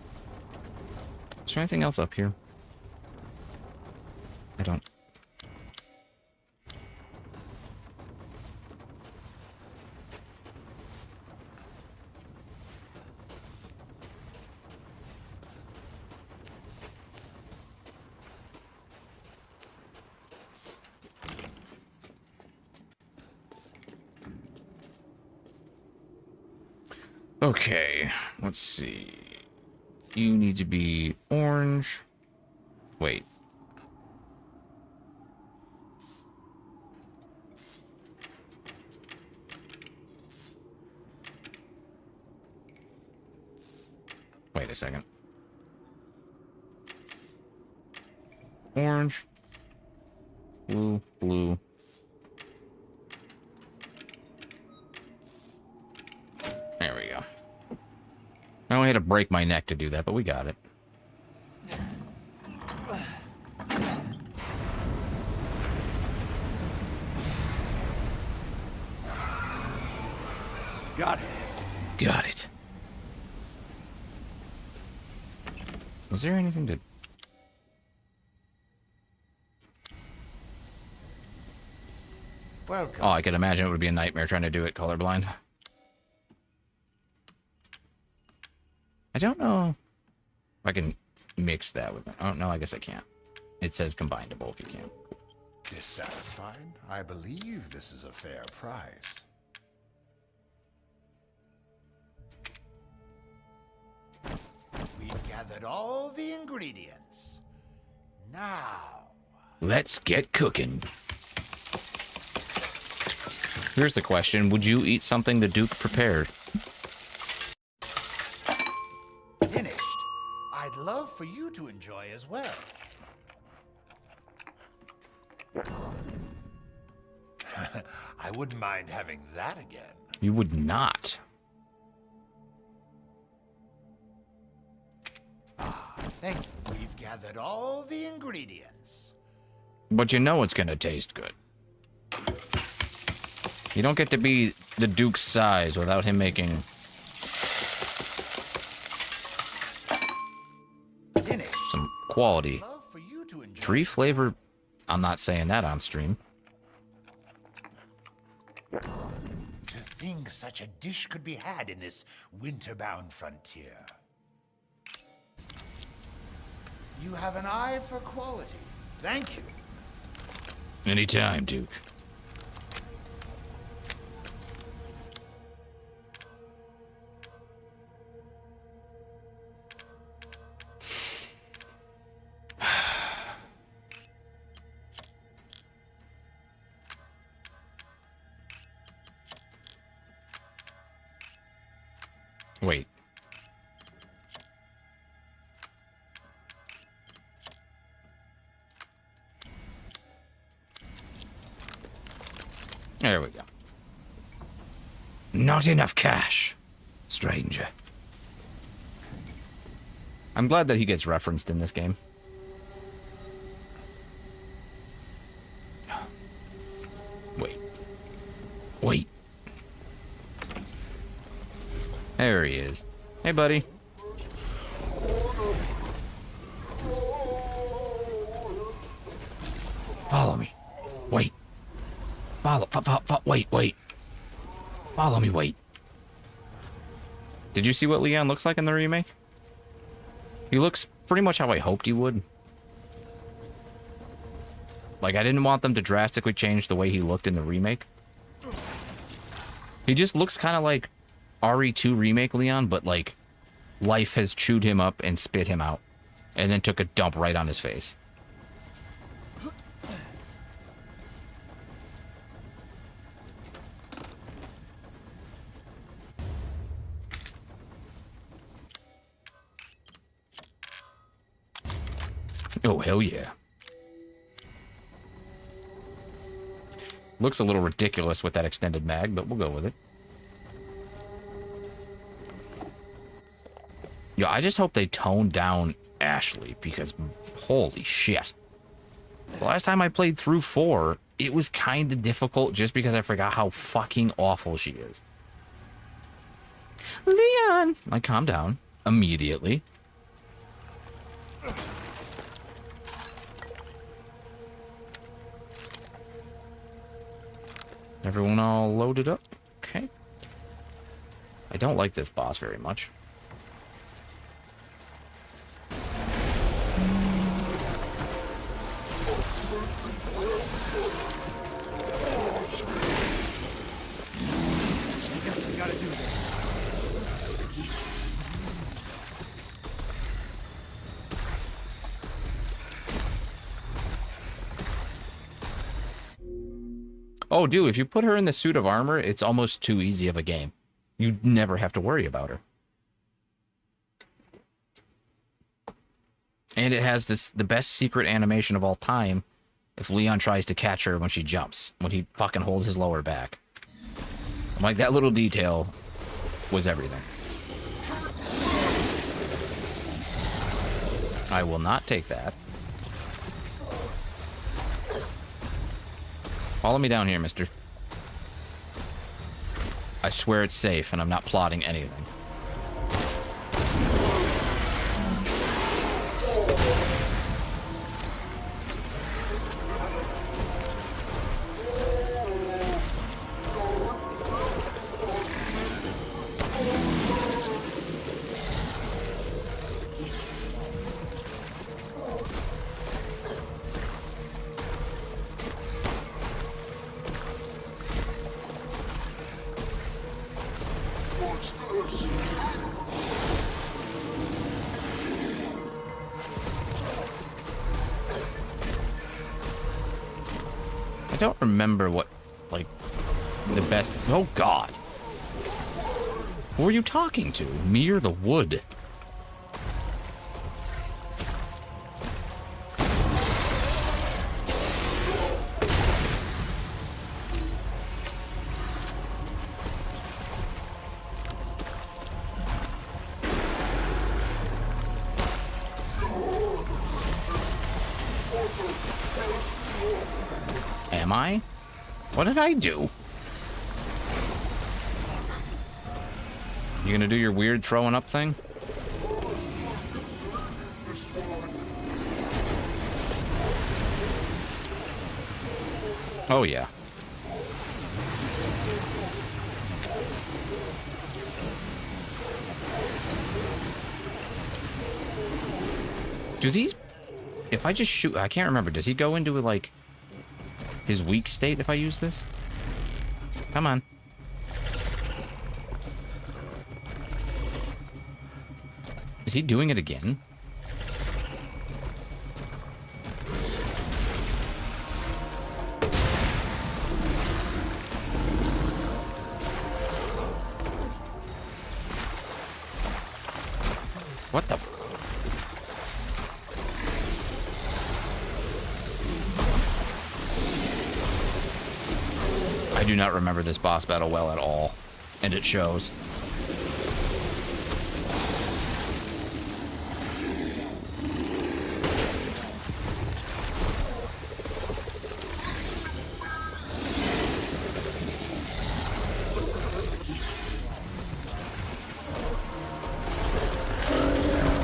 Is there anything else up here? I don't... Okay, let's see. You need to be orange. Wait. Wait a second. Orange. Blue, blue. There we go. I only had to break my neck to do that, but we got it. Got it. Got it. Was there anything to... Welcome. Oh, I could imagine it would be a nightmare trying to do it colorblind. I don't know if I can mix that with it. Oh, no, I guess I can't. It says combine to both, you can. Dissatisfied? I believe this is a fair price. We've gathered all the ingredients. Now... Let's get cooking. Here's the question. Would you eat something the Duke prepared? Finished. I'd love for you to enjoy as well. I wouldn't mind having that again. You would not. Thank you. We've gathered all the ingredients. But you know it's gonna taste good. You don't get to be the Duke's size without him making... Finished. some quality. Love for you to enjoy. 3 flavor... I'm not saying that on stream. To think such a dish could be had in this winter-bound frontier. You have an eye for quality. Thank you. Anytime, Duke. Wait. There we go. Not enough cash, stranger. I'm glad that he gets referenced in this game. Wait. Wait. There he is. Hey, buddy. Follow me. Wait. Wait. Follow me, wait. Did you see what Leon looks like in the remake? He looks pretty much how I hoped he would. Like, I didn't want them to drastically change the way he looked in the remake. He just looks kind of like RE2 remake Leon, but like life has chewed him up and spit him out and then took a dump right on his face. Oh, hell yeah. Looks a little ridiculous with that extended mag, but we'll go with it. Yo, I just hope they tone down Ashley, because holy shit. The last time I played through 4, it was kind of difficult just because I forgot how fucking awful she is. Leon! Like, calm down. Immediately. Everyone all loaded up? Okay. I don't like this boss very much. I guess I gotta do this. Oh, dude, if you put her in the suit of armor, it's almost too easy of a game. You never have to worry about her. And it has the best secret animation of all time if Leon tries to catch her when she jumps, when he fucking holds his lower back. I'm like, that little detail was everything. I will not take that. Follow me down here, mister. I swear it's safe, and I'm not plotting anything. I don't remember what, like, the best... Oh, God. Who are you talking to? Me or the wood? Am I? What did I do? You gonna do your weird throwing up thing? Oh, yeah. Do these... If I just shoot... I can't remember. Does he go into, like... his weak state if I use this? Come on. Is he doing it again? What the... I do not remember this boss battle well at all, and it shows.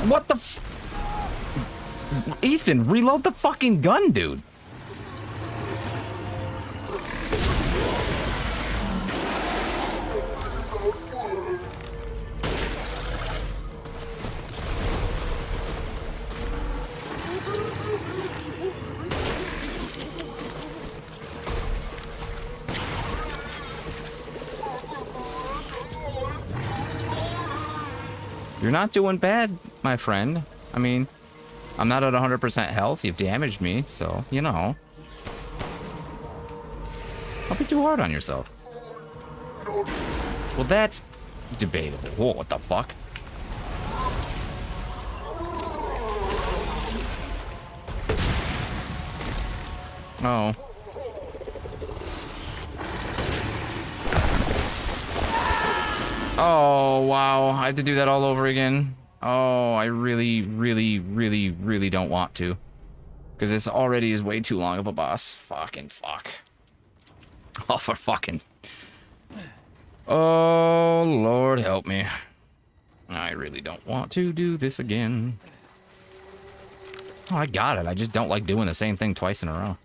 What the f... Ethan, reload the fucking gun, dude. You're not doing bad, my friend. I mean, I'm not at 100% health. You've damaged me, so, you know. Don't be too hard on yourself. Well, that's debatable. Whoa, what the fuck? Oh. Oh, wow. I have to do that all over again. Oh, I really, really, really, really don't want to. Because this already is way too long of a boss. Fucking fuck. Oh, for fucking... Oh, Lord help me. I really don't want to do this again. Oh, I got it. I just don't like doing the same thing twice in a row.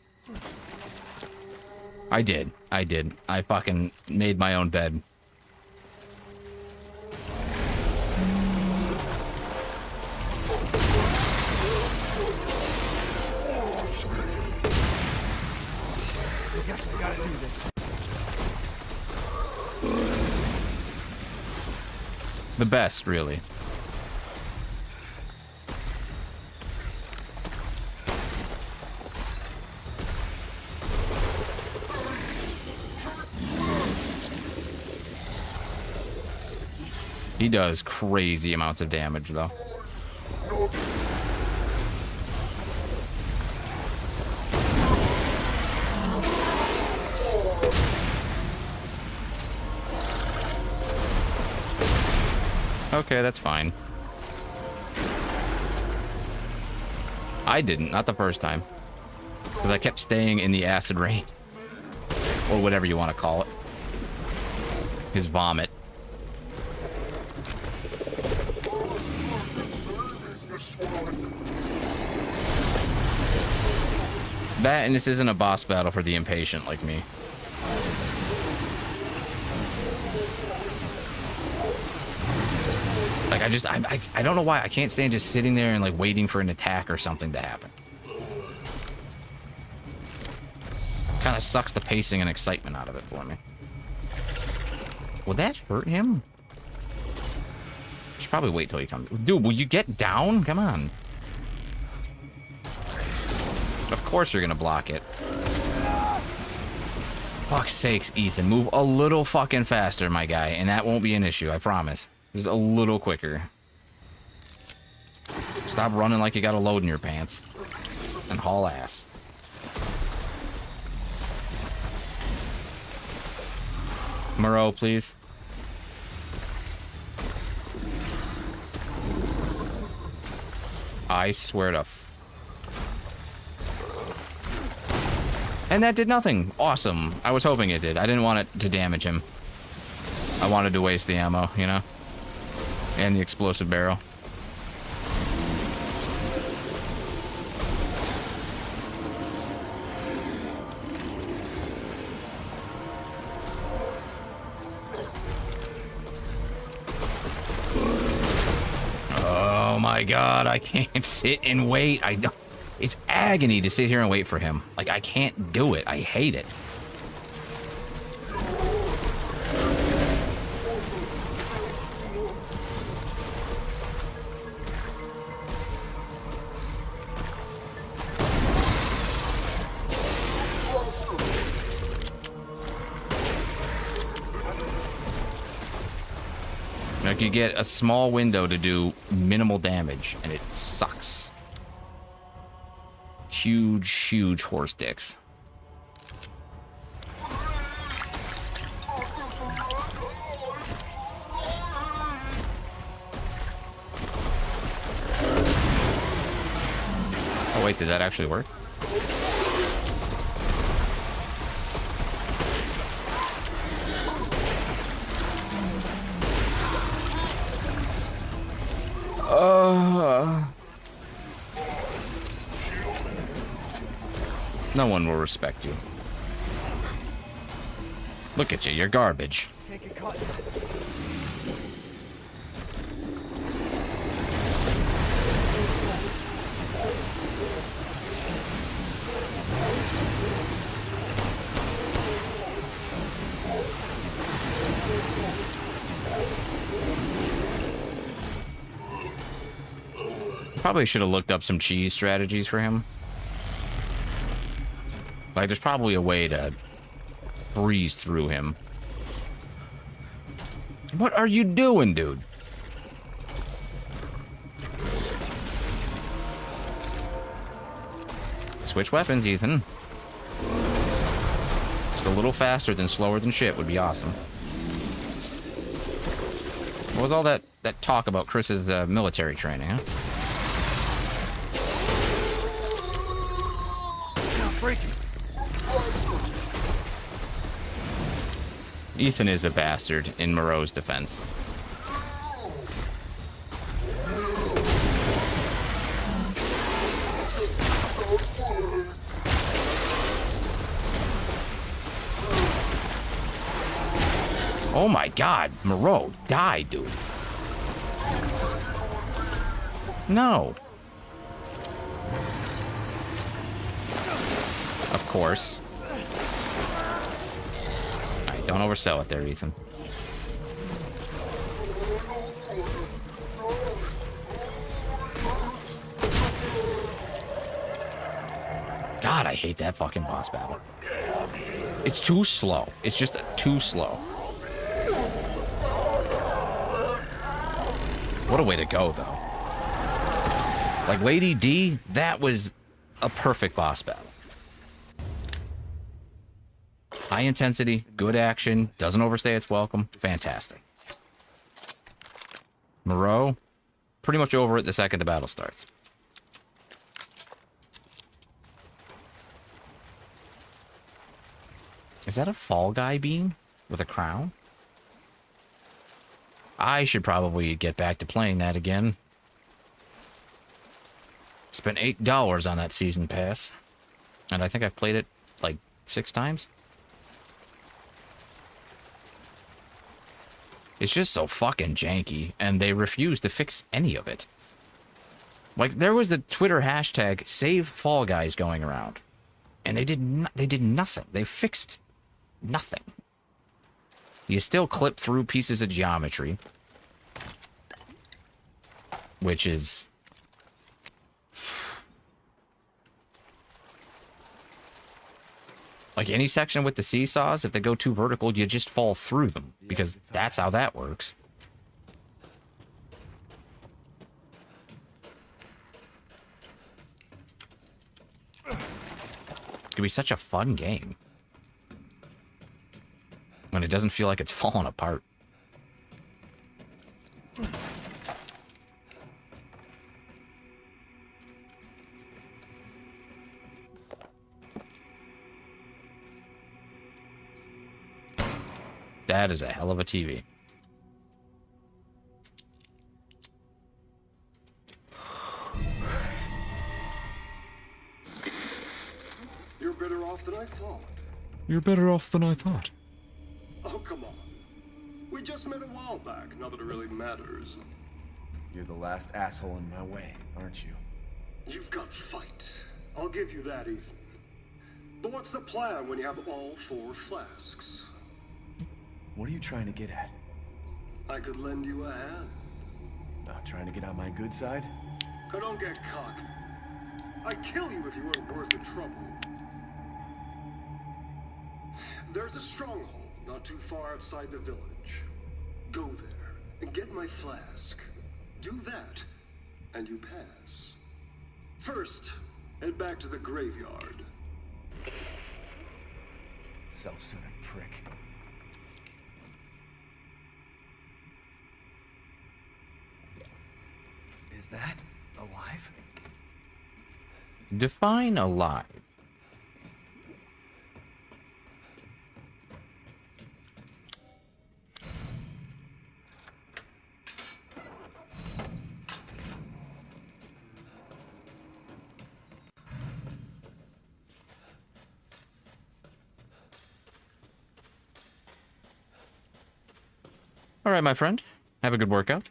I did. I fucking made my own bed. I guess I gotta do this. The best, really. He does crazy amounts of damage, though. Okay, that's fine. I didn't, not the first time. Because I kept staying in the acid rain. Or whatever you want to call it. His vomit. That, and this isn't a boss battle for the impatient like me. Like, I don't know why. I can't stand just sitting there and, like, waiting for an attack or something to happen. Kind of sucks the pacing and excitement out of it for me. Would that hurt him? Should probably wait till he comes. Dude, will you get down? Come on. Of course you're gonna block it. Fuck's sakes, Ethan. Move a little fucking faster, my guy, and that won't be an issue, I promise. Just a little quicker. Stop running like you got a load in your pants. And haul ass. Moreau, please. I swear to... And that did nothing. Awesome. I was hoping it did. I didn't want it to damage him. I wanted to waste the ammo, you know? And the explosive barrel. Oh my god, I can't sit and wait. I don't... It's agony to sit here and wait for him. Like, I can't do it. I hate it. Like, you get a small window to do minimal damage, and it sucks. Huge, huge horse dicks. Oh wait, did that actually work? No one will respect you. Look at you, you're garbage. Can't get caught. Probably should have looked up some cheese strategies for him. Like, there's probably a way to breeze through him. What are you doing, dude? Switch weapons, Ethan. Just a little faster than slower than shit would be awesome. What was all that talk about Chris's military training, huh? breaking. Ethan is a bastard in Moreau's defense. Oh my god, Moreau, die, dude. No. Of course. Alright, don't oversell it there, Ethan. God, I hate that fucking boss battle. It's too slow. It's just too slow. What a way to go, though. Like Lady D, that was a perfect boss battle. High intensity, good action, doesn't overstay its welcome. Fantastic. Moreau, pretty much over it the second the battle starts. Is that a Fall Guy bean with a crown? I should probably get back to playing that again. Spent $8 on that season pass. And I think I've played it like 6 times. It's just so fucking janky, and they refuse to fix any of it. Like, there was the Twitter hashtag Save Fall Guys going around. And they did nothing. They fixed nothing. You still clip through pieces of geometry, which is like any section with the seesaws. If they go too vertical, you just fall through them because that's how that works. It could be such a fun game when it doesn't feel like it's falling apart. That is a hell of a TV. You're better off than I thought. You're better off than I thought. Oh, come on. We just met a while back. Not that it really matters. You're the last asshole in my way, aren't you? You've got fight. I'll give you that, Ethan. But what's the plan when you have all 4 flasks? What are you trying to get at? I could lend you a hand. Not trying to get on my good side? I don't get cocky. I'd kill you if you weren't worth the trouble. There's a stronghold not too far outside the village. Go there and get my flask. Do that, and you pass. First, head back to the graveyard. Self-centered prick. Is that alive? Define alive. All right, my friend. Have a good workout.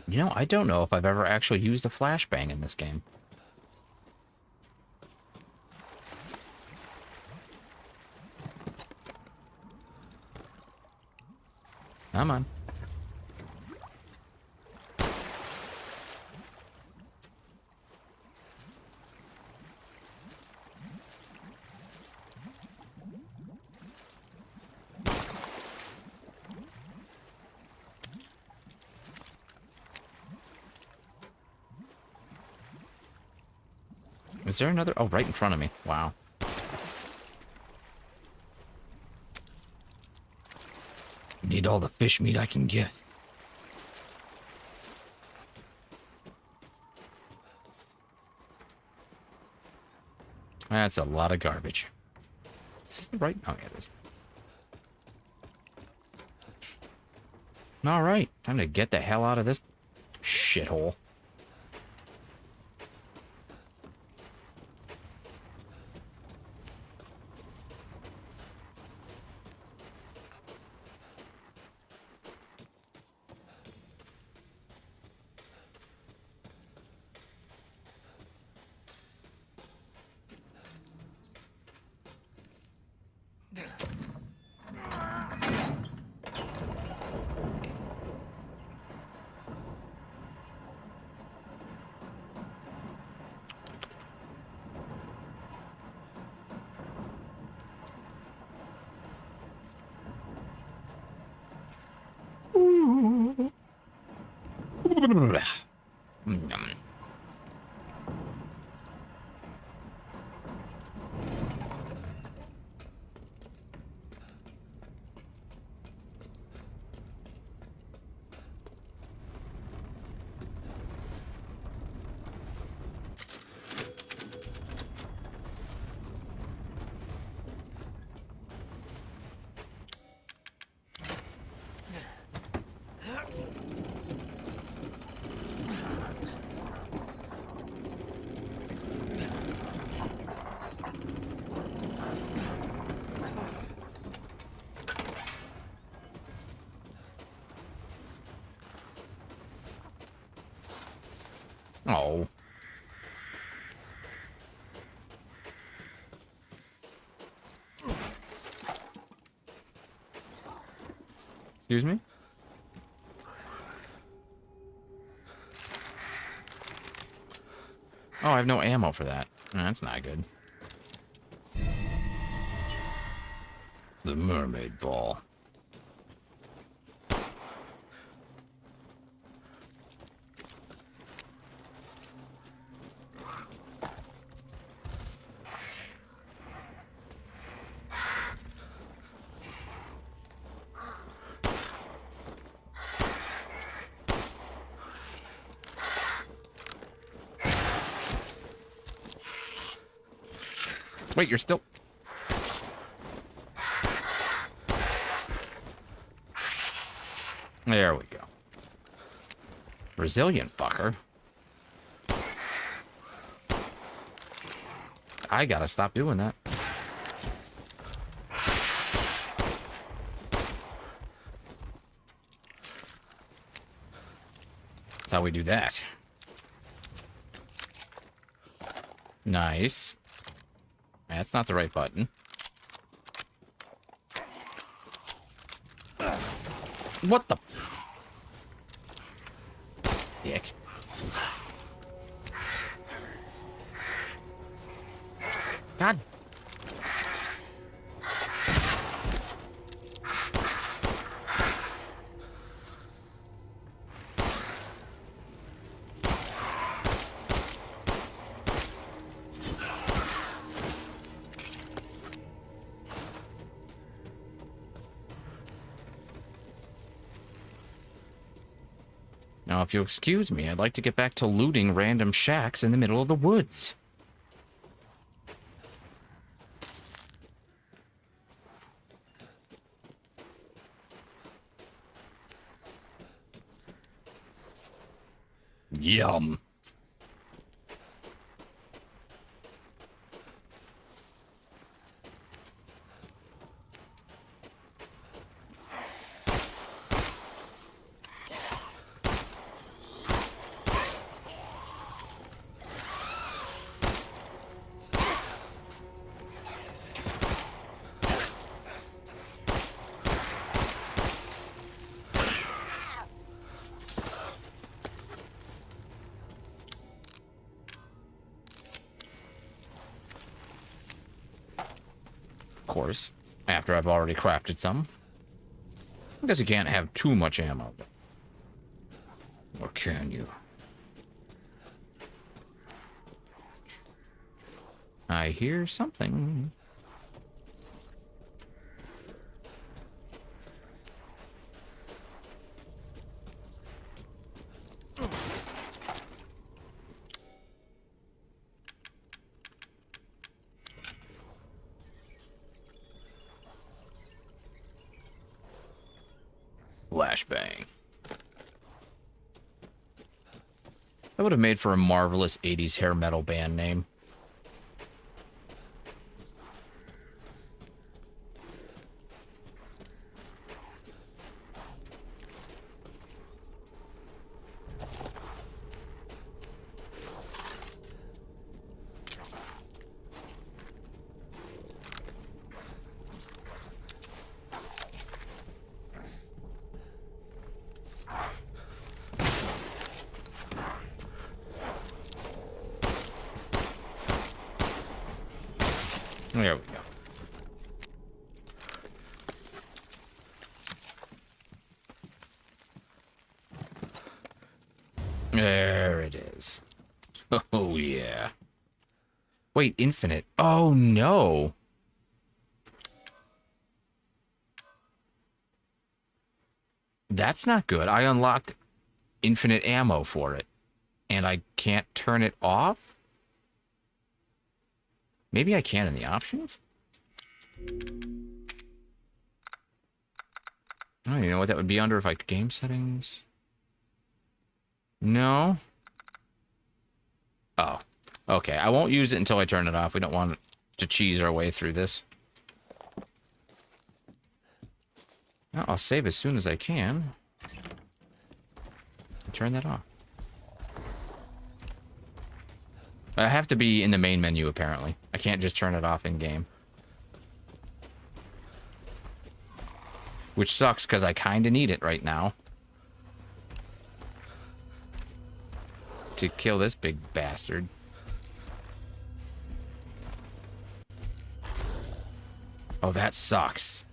You know, I don't know if I've ever actually used a flashbang in this game. Come on. Is there another? Oh, right in front of me. Wow. Need all the fish meat I can get. That's a lot of garbage. Is this the right? Oh, yeah, it is. All right, time to get the hell out of this shithole. Oh. Excuse me? Oh, I have no ammo for that. That's not good. The mermaid ball. Wait, you're still... There we go. Resilient fucker. I gotta stop doing that. That's how we do that. Nice. That's not the right button. What the... Dick. God. Now, if you'll excuse me, I'd like to get back to looting random shacks in the middle of the woods. Yum. Course, after I've already crafted some. I guess you can't have too much ammo. Or can you? I hear something. Flashbang. That would have made for a marvelous 80s hair metal band name. There we go. There it is. Oh, yeah. Wait, infinite. Oh, no. That's not good. I unlocked infinite ammo for it, and I can't turn it off? Maybe I can in the options? I don't even know what that would be under if I game settings. No. Oh. Okay, I won't use it until I turn it off. We don't want to cheese our way through this. Well, I'll save as soon as I can. Turn that off. I have to be in the main menu, apparently. I can't just turn it off in-game. Which sucks, because I kind of need it right now. To kill this big bastard. Oh, that sucks.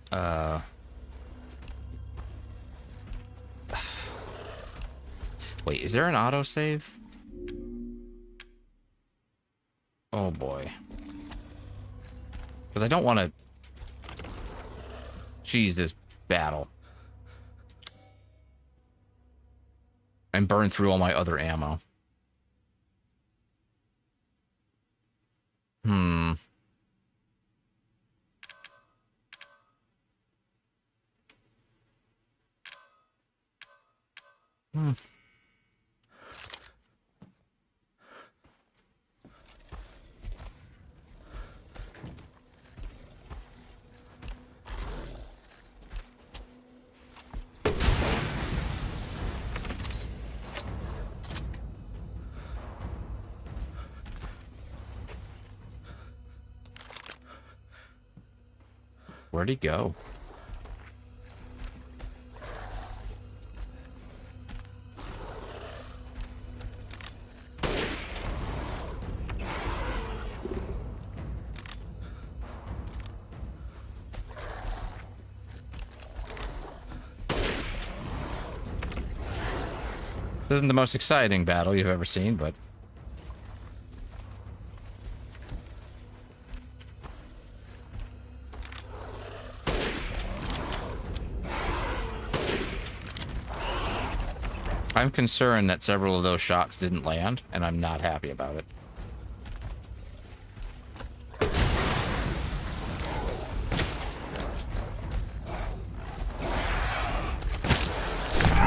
Wait, is there an autosave? Oh boy. Because I don't want to cheese this battle. And burn through all my other ammo. Hmm. Where'd he go? This isn't the most exciting battle you've ever seen, but... I'm concerned that several of those shots didn't land, and I'm not happy about it.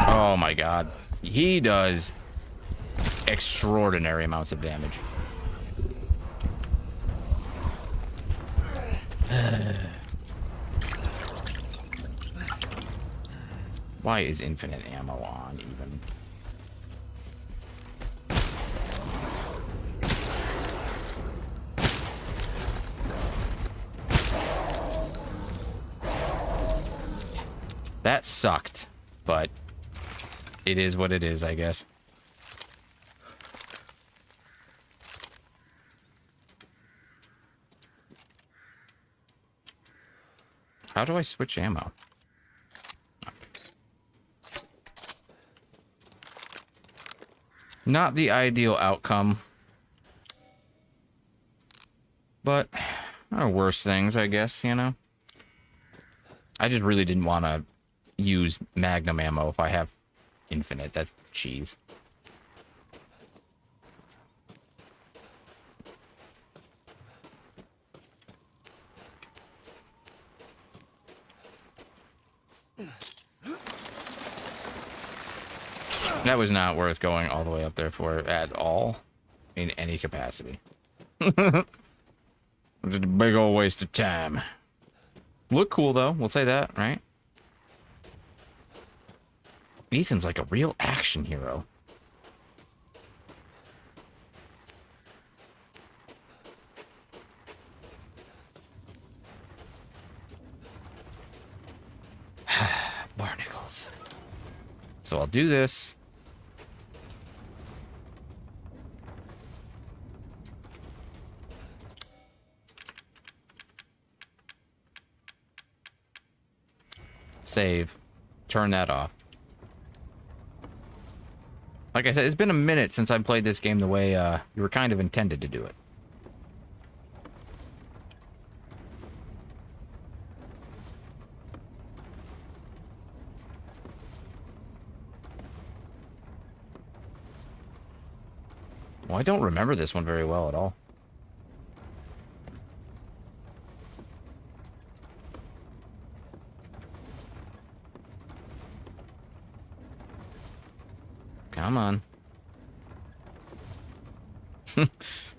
Oh my god. He does extraordinary amounts of damage. Why is infinite ammo on even? That sucked, but it is what it is, I guess. How do I switch ammo? Not the ideal outcome. But, there are worse things, I guess, you know? I just really didn't want to use magnum ammo if I have infinite. That's cheese. That was not worth going all the way up there for at all, in any capacity. Just a big old waste of time. Look cool, though. We'll say that, right? Ethan's like a real action hero. Barnacles. So I'll do this. Save. Turn that off. Like I said, it's been a minute since I played this game the way you were kind of intended to do it. Well, I don't remember this one very well at all. Come on.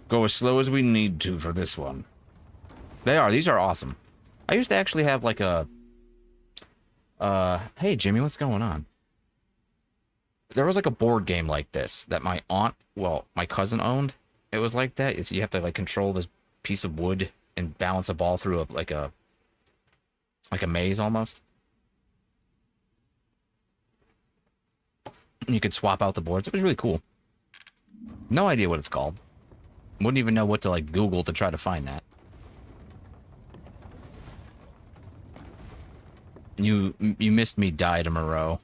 Go as slow as we need to for this one. These are awesome. I used to actually have like a... hey Jimmy, what's going on? There was like a board game like this that my aunt, well, my cousin owned. It was like that. You have to like control this piece of wood and balance a ball through like a maze almost. You could swap out the boards. It was really cool. No idea what it's called. Wouldn't even know what to like Google to try to find that. You missed me, died, Moreau.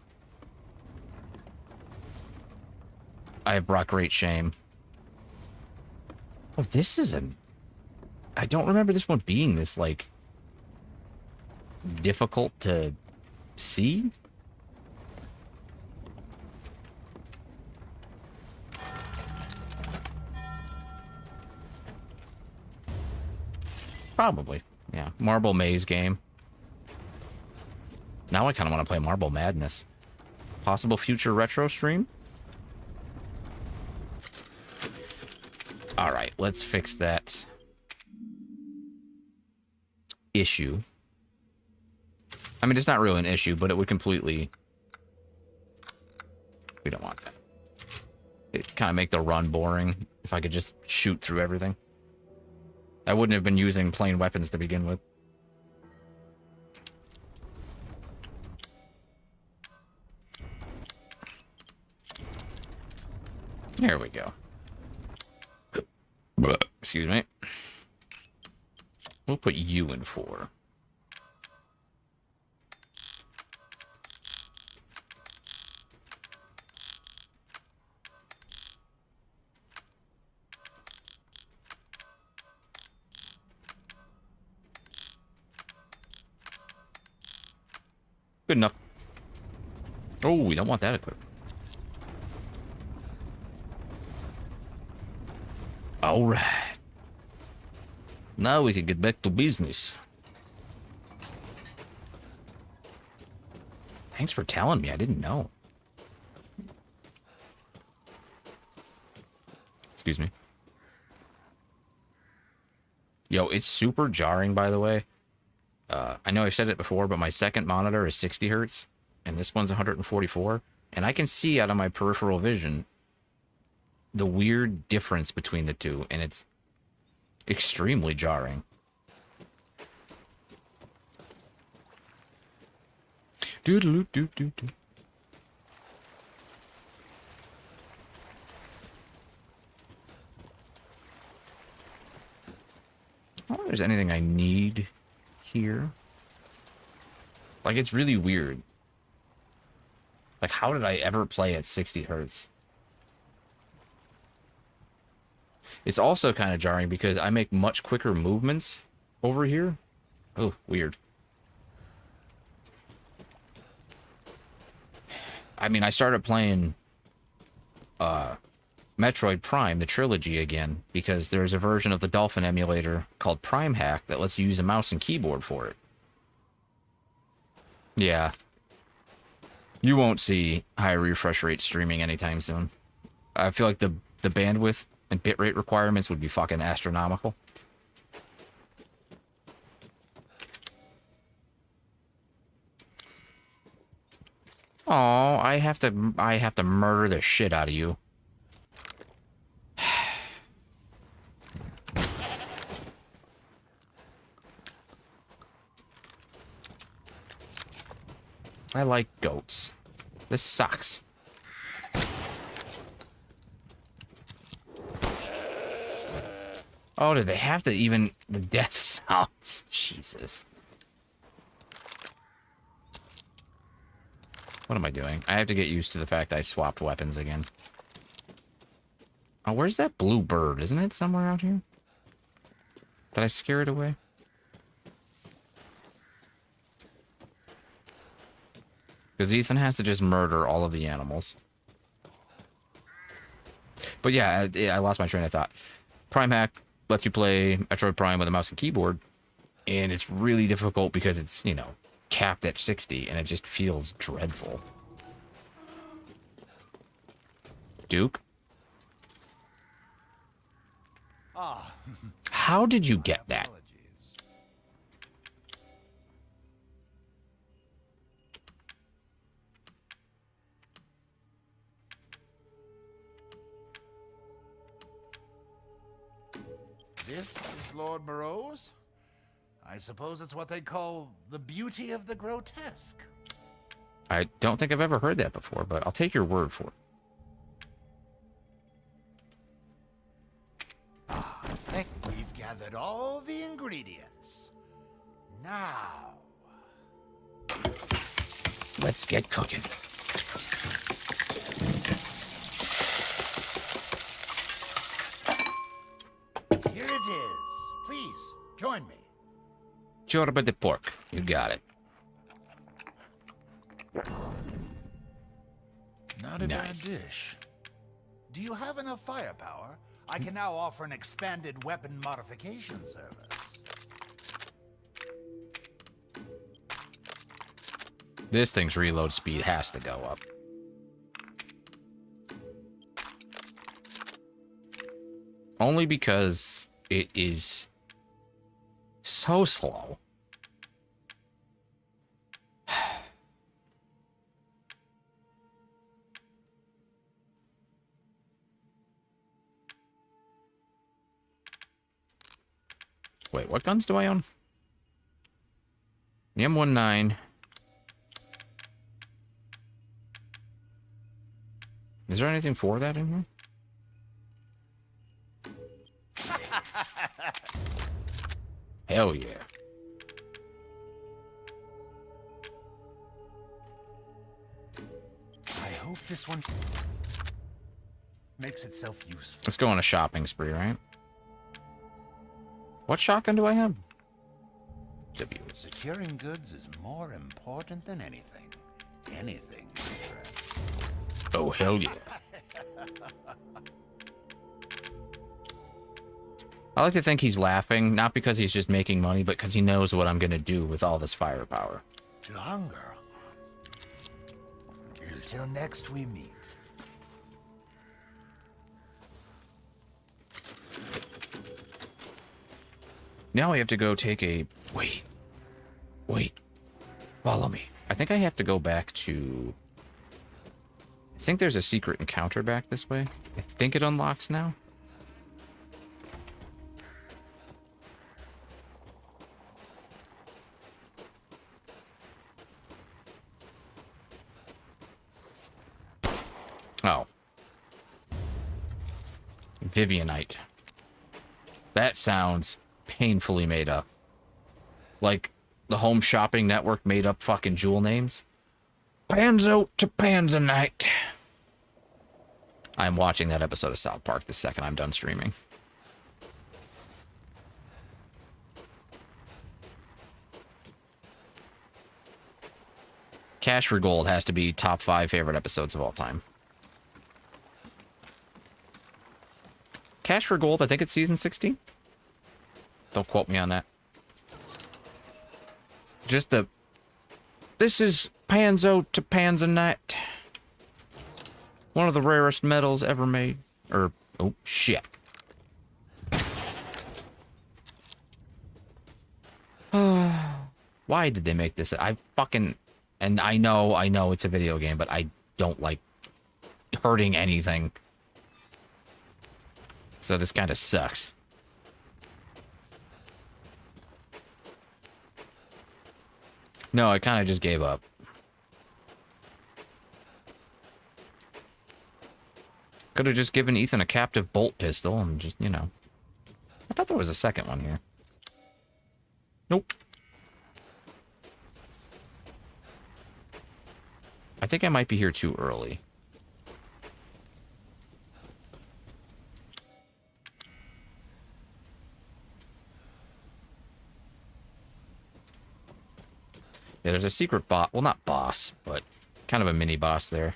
I have brought great shame. Oh, this is I don't remember this one being this, like, difficult to see. Probably. Yeah. Marble Maze game. Now I kind of want to play Marble Madness. Possible future retro stream? Alright, let's fix that issue. I mean, it's not really an issue, but it would completely... We don't want that. It'd kind of make the run boring if I could just shoot through everything. I wouldn't have been using plain weapons to begin with. There we go. Excuse me. We'll put you in 4. Good enough. Oh, we don't want that equipped. All right. Now we can get back to business. Thanks for telling me. I didn't know. Excuse me. Yo, it's super jarring, by the way. I know I've said it before, but my second monitor is 60 hertz, and this one's 144. And I can see out of my peripheral vision the weird difference between the two, and it's extremely jarring. Doo-doo-doo-doo-doo. I don't know if there's anything I need here. Like, it's really weird. Like, how did I ever play at 60 hertz? It's also kind of jarring because I make much quicker movements over here. Oh, weird. I mean, I started playing Metroid Prime, the trilogy again, because there's a version of the Dolphin emulator called Prime Hack that lets you use a mouse and keyboard for it. Yeah. You won't see high refresh rate streaming anytime soon. I feel like the bandwidth and bitrate requirements would be fucking astronomical. Oh, I have to murder the shit out of you. I like goats. This sucks. Oh, do they have to even... The death sounds. Jesus. What am I doing? I have to get used to the fact I swapped weapons again. Oh, where's that blue bird? Isn't it somewhere out here? Did I scare it away? Because Ethan has to just murder all of the animals. But yeah, I lost my train of thought. Prime Hack lets you play Metroid Prime with a mouse and keyboard. And it's really difficult because it's, you know, capped at 60. And it just feels dreadful. Duke? Ah. How did you get that? Apologies. This is Lord Moreau's? I suppose it's what they call the beauty of the grotesque. I don't think I've ever heard that before, but I'll take your word for it. We've gathered all the ingredients. Now, Let's get cooking. here it is. Please, join me. Chorba de pork. You got it. Not a Nice. bad dish. Do you have enough firepower? I can now offer an expanded weapon modification service. This thing's reload speed has to go up. Only because it is so slow. Wait, what guns do I own? The M19. Is there anything for that in here? Hell yeah. I hope this one makes itself useful. Let's go on a shopping spree, right? What shotgun do I have? W. Securing goods is more important than anything. Anything. Oh, hell yeah. I like to think he's laughing, not because he's just making money, but because he knows what I'm going to do with all this firepower. To hunger. Until next we meet. Now I have to go take a... Wait. Follow me. I think I have to go back to... I think there's a secret encounter back this way. I think it unlocks now. Oh. Vivianite. That sounds painfully made up. Like the Home Shopping Network made up fucking jewel names. Panzo to Panzanite. I'm watching that episode of South Park the second I'm done streaming. Cash for Gold has to be top 5 favorite episodes of all time. Cash for Gold, I think it's season 16. Don't quote me on that. Just the... This is Panzo to Panzanite. One of the rarest metals ever made. Or, oh, shit. Why did they make this? I fucking... And I know it's a video game, but I don't like hurting anything. So this kind of sucks. No, I kind of just gave up. Could have just given Ethan a captive bolt pistol and just, you know. I thought there was a second one here. Nope. I think I might be here too early. Yeah, there's a secret boss. Well, not boss, but kind of a mini boss there.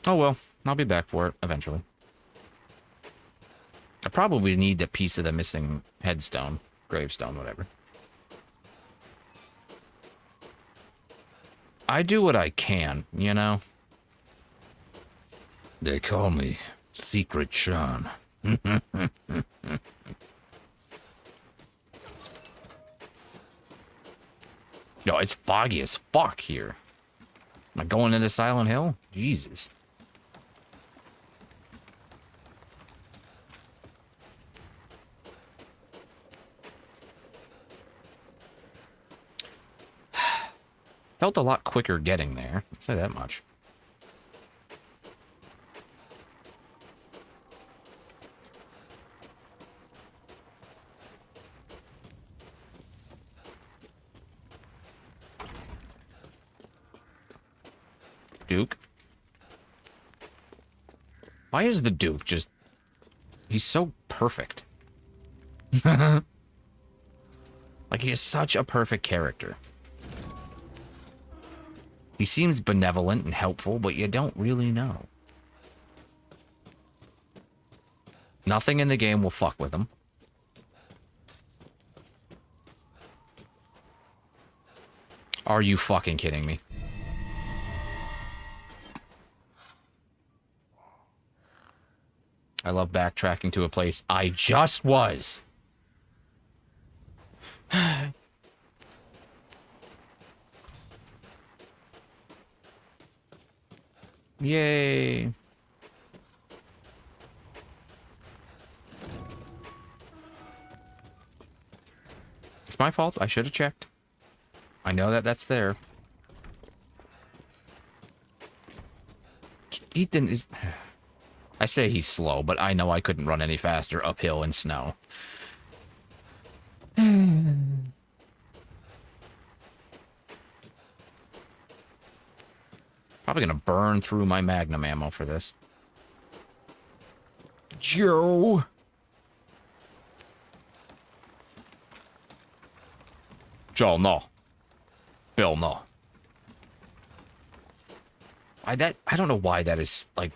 Oh well, I'll be back for it eventually. I probably need the piece of the missing headstone, gravestone, whatever. I do what I can, you know? They call me Secret Sean. Yo, it's foggy as fuck here. Am I going into Silent Hill? Jesus. Felt a lot quicker getting there. I'll say that much. Duke? Why is the Duke just... He's so perfect. Like, he is such a perfect character. He seems benevolent and helpful, but you don't really know. Nothing in the game will fuck with him. Are you fucking kidding me? I love backtracking to a place I just was. Yay. It's my fault. I should have checked. I know that that's there. Ethan is... I say he's slow, but I know I couldn't run any faster uphill in snow. Probably gonna burn through my magnum ammo for this. Joe! Joe, no. Bill, no. I don't know why that is, like,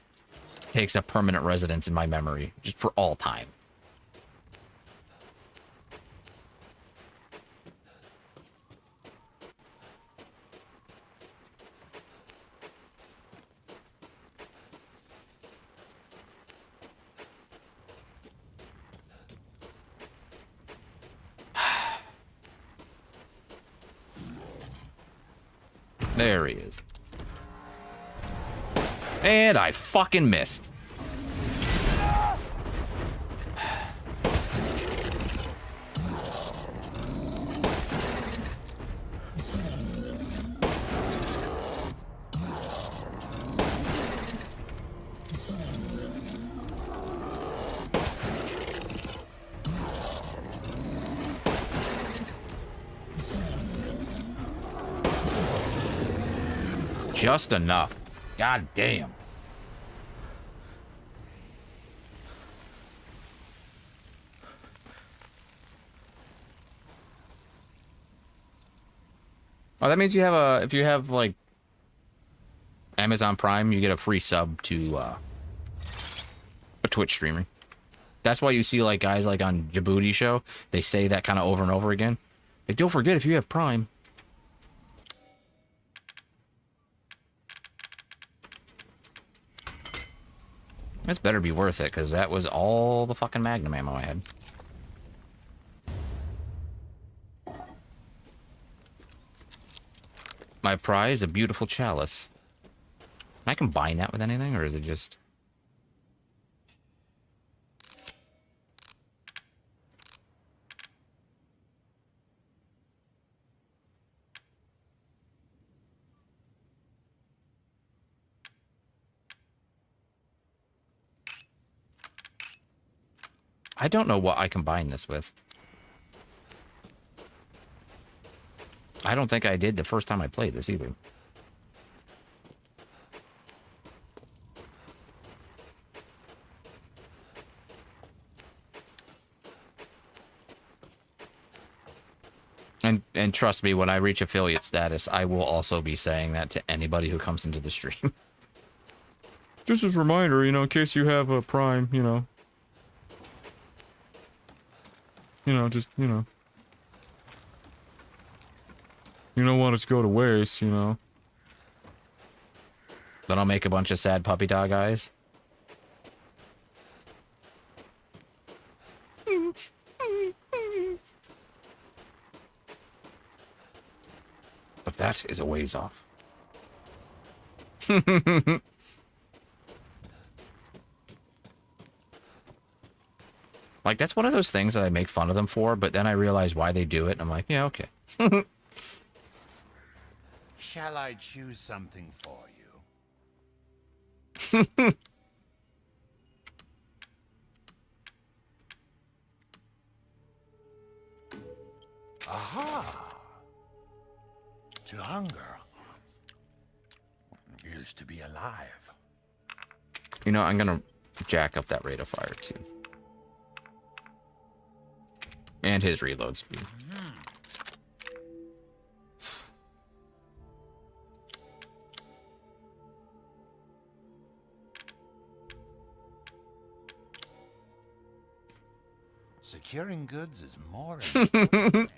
takes a permanent residence in my memory, just for all time. There he is. And I fucking missed. Just enough. God damn. Oh, that means you have a, if you have like Amazon Prime, you get a free sub to a Twitch streamer. That's why you see like guys like on Djibouti show, they say that kind of over and over again. Like, don't forget if you have Prime. This better be worth it, because that was all the fucking Magnum ammo I had. My prize, a beautiful chalice. Can I combine that with anything, or is it just... I don't know what I combine this with. I don't think I did the first time I played this either. And trust me, when I reach affiliate status, I will also be saying that to anybody who comes into the stream. Just as a reminder, you know, in case you have a Prime, you know. You know, just, you know. You don't want it to go to waste, you know. Then I'll make a bunch of sad puppy dog eyes. But that is a ways off. Like, that's one of those things that I make fun of them for, but then I realize why they do it, and I'm like, yeah, okay. Shall I choose something for you? Aha! To hunger is to be alive. You know, I'm gonna jack up that rate of fire, too. And his reload speed. Securing goods is more important than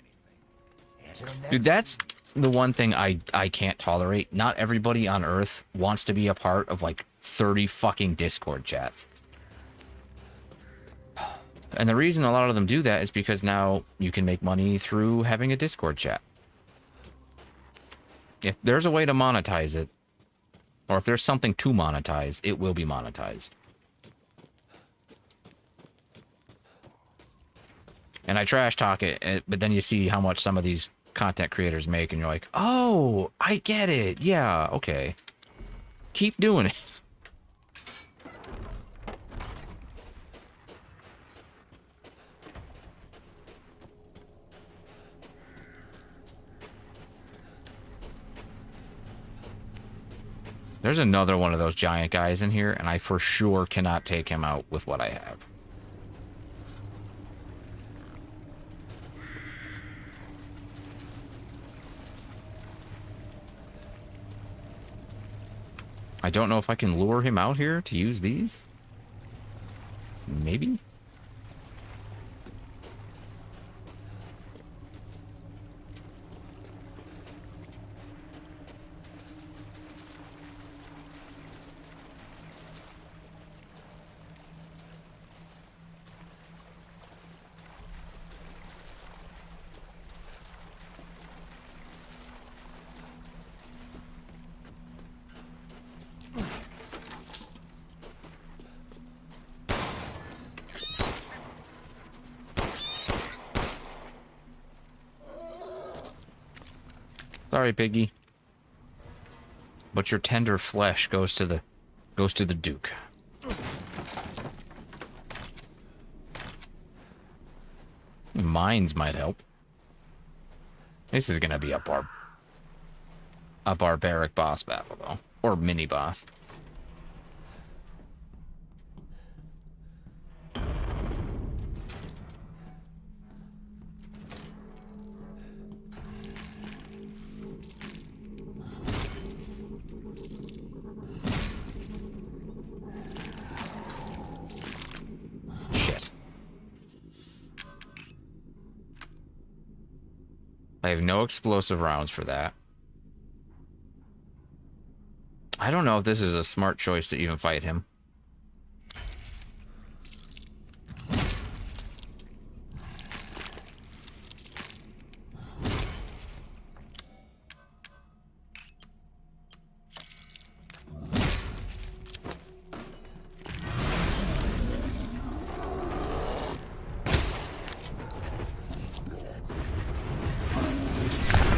anything. Dude, that's the one thing I can't tolerate. Not everybody on Earth wants to be a part of, like, 30 fucking Discord chats. And the reason a lot of them do that is because now you can make money through having a Discord chat. If there's a way to monetize it, or if there's something to monetize, it will be monetized. And I trash talk it, but then you see how much some of these content creators make, and you're like, oh, I get it. Yeah, okay. Keep doing it. There's another one of those giant guys in here, and I for sure cannot take him out with what I have. I don't know if I can lure him out here to use these. Maybe? Sorry, piggy. But your tender flesh goes to the Duke. Mines might help. This is gonna be a barbaric boss battle, though, or mini boss. I have no explosive rounds for that. I don't know if this is a smart choice to even fight him.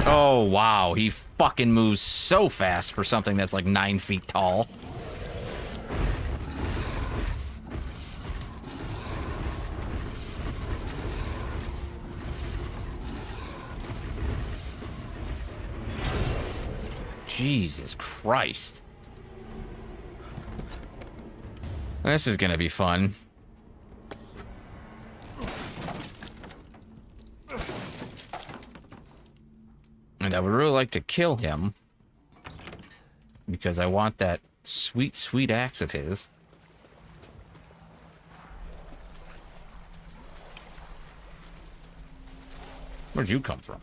Oh, wow. He fucking moves so fast for something that's like 9 feet tall. Jesus Christ. This is gonna be fun. And I would really like to kill him. Because I want that sweet, sweet axe of his. Where'd you come from?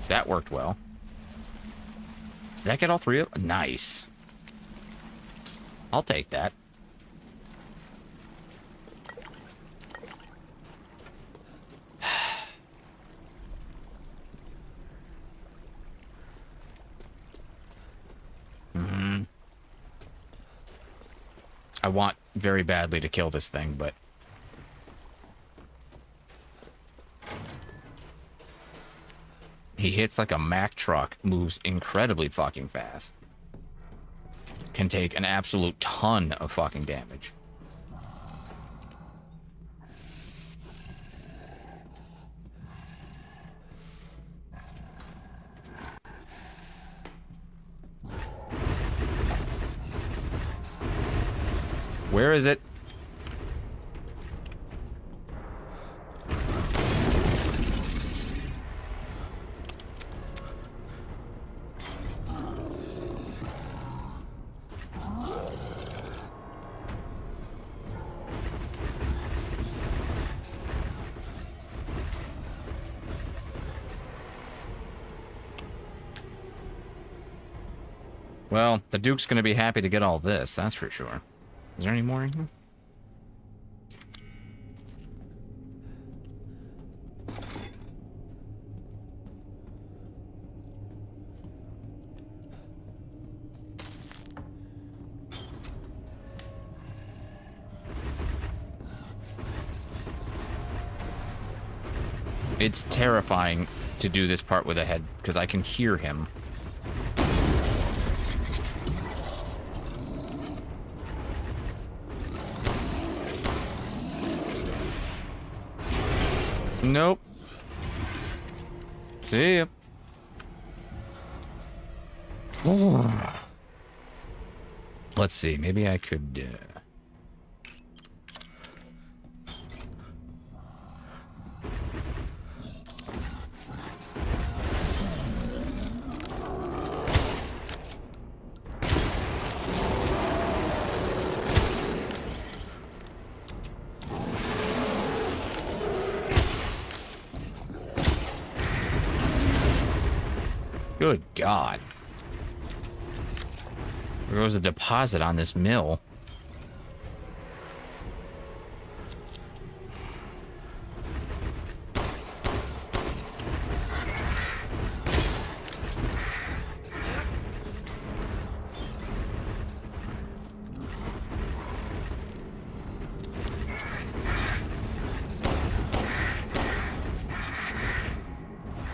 That worked well. Did that get all three of them? Nice. I'll take that. I want very badly to kill this thing, but... he hits like a Mack truck, moves incredibly fucking fast. Can take an absolute ton of fucking damage. Where is it? Well, the Duke's gonna be happy to get all this, that's for sure. Is there any more in here? It's terrifying to do this part with a head, because I can hear him. Nope. See ya. Let's see. Maybe I could... Good God. There goes a deposit on this mill.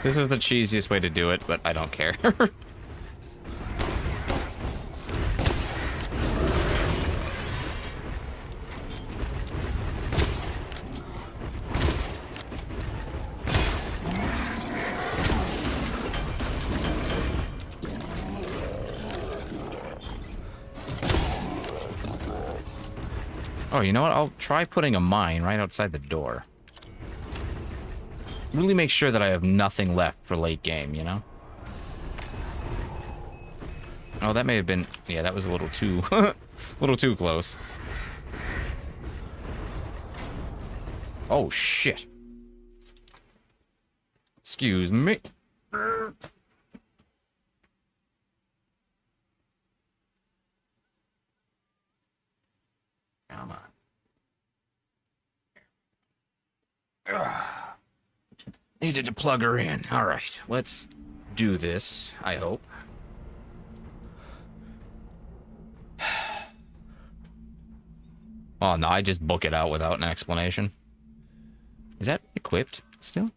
This is the cheesiest way to do it, but I don't care. Oh, you know what? I'll try putting a mine right outside the door. Really make sure that I have nothing left for late game, you know? Oh, that may have been... Yeah, that was a little too... a little too close. Oh, shit. Excuse me. Come on. Needed to plug her in. All right, let's do this, I hope. Oh, no, I just book it out without an explanation. Is that equipped still?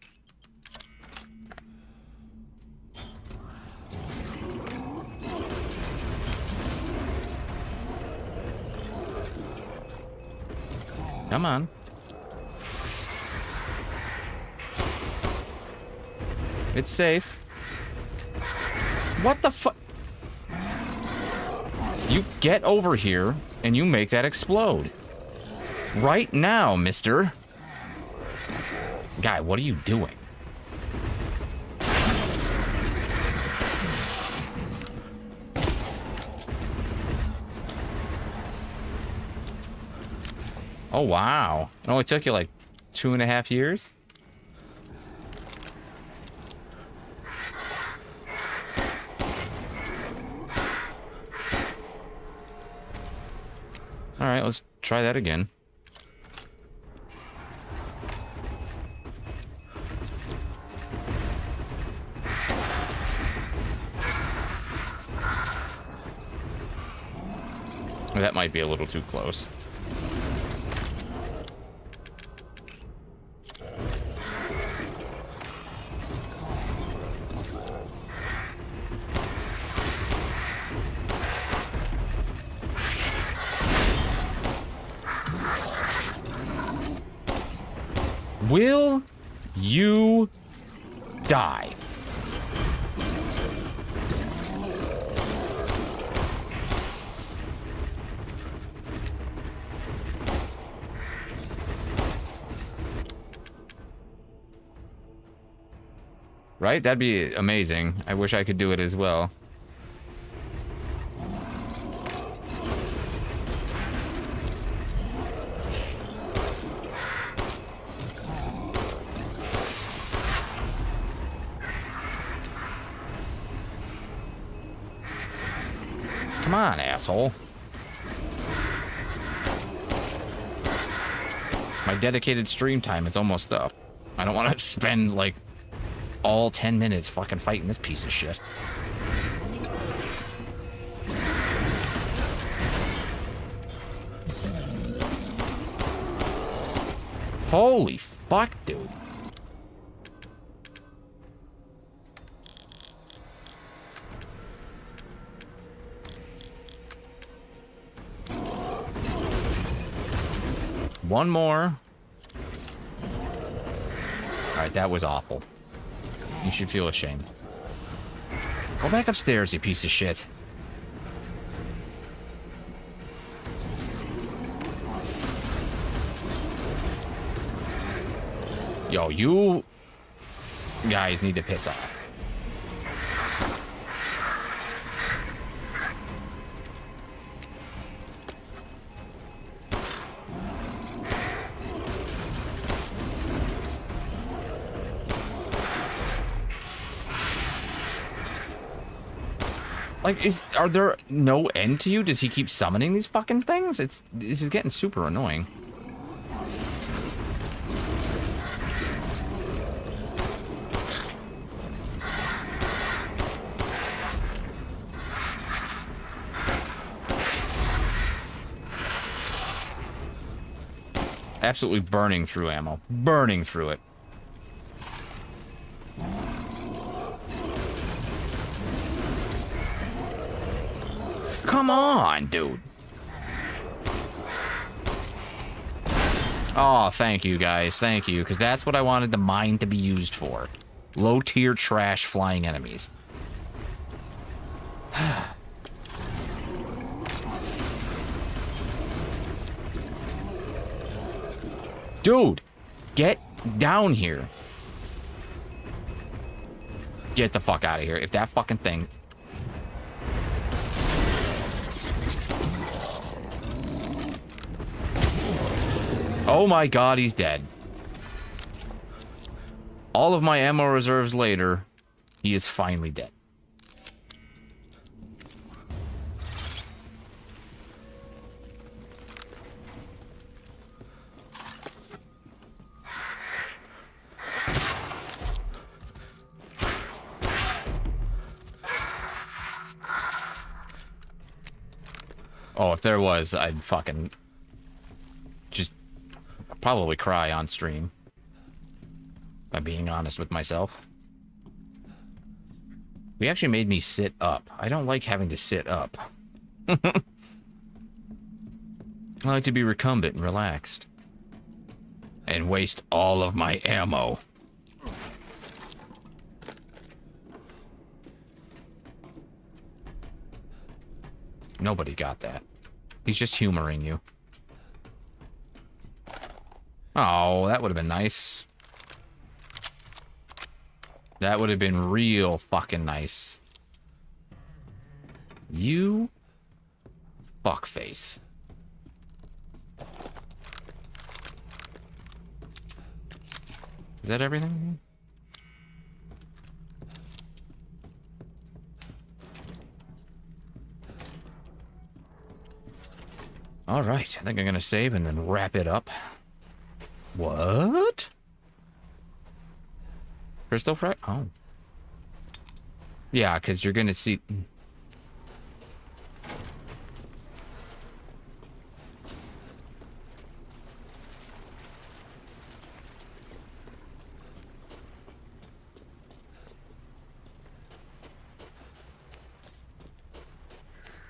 Come on. It's safe. What the fuck? You get over here and you make that explode. Right now, mister. Guy, what are you doing? Oh, wow. It only took you like 2.5 years? Alright, let's try that again. That might be a little too close. Will you die? Right? That'd be amazing. I wish I could do it as well. Come on, asshole. My dedicated stream time is almost up. I don't want to spend, like, all 10 minutes fucking fighting this piece of shit. Holy fuck, dude. One more. Alright, that was awful. You should feel ashamed. Go back upstairs, you piece of shit. Yo, you guys need to piss off. Like, are there no end to you? Does he keep summoning these fucking things? This is getting super annoying. Absolutely burning through ammo. Burning through it. Come on, dude. Oh, thank you, guys. Thank you, because that's what I wanted the mine to be used for. Low-tier trash flying enemies. Dude, get down here. Get the fuck out of here. If that fucking thing... Oh my god, he's dead. All of my ammo reserves later, he is finally dead. Oh, if there was, I'd fucking just probably cry on stream. By being honest with myself. He actually made me sit up. I don't like having to sit up. I like to be recumbent and relaxed. And waste all of my ammo. Nobody got that. He's just humoring you. Oh, that would have been nice. That would have been real fucking nice. You fuckface. Is that everything? All right, I think I'm gonna save and then wrap it up. What? Crystal Fry? Oh. Yeah, because you're gonna see...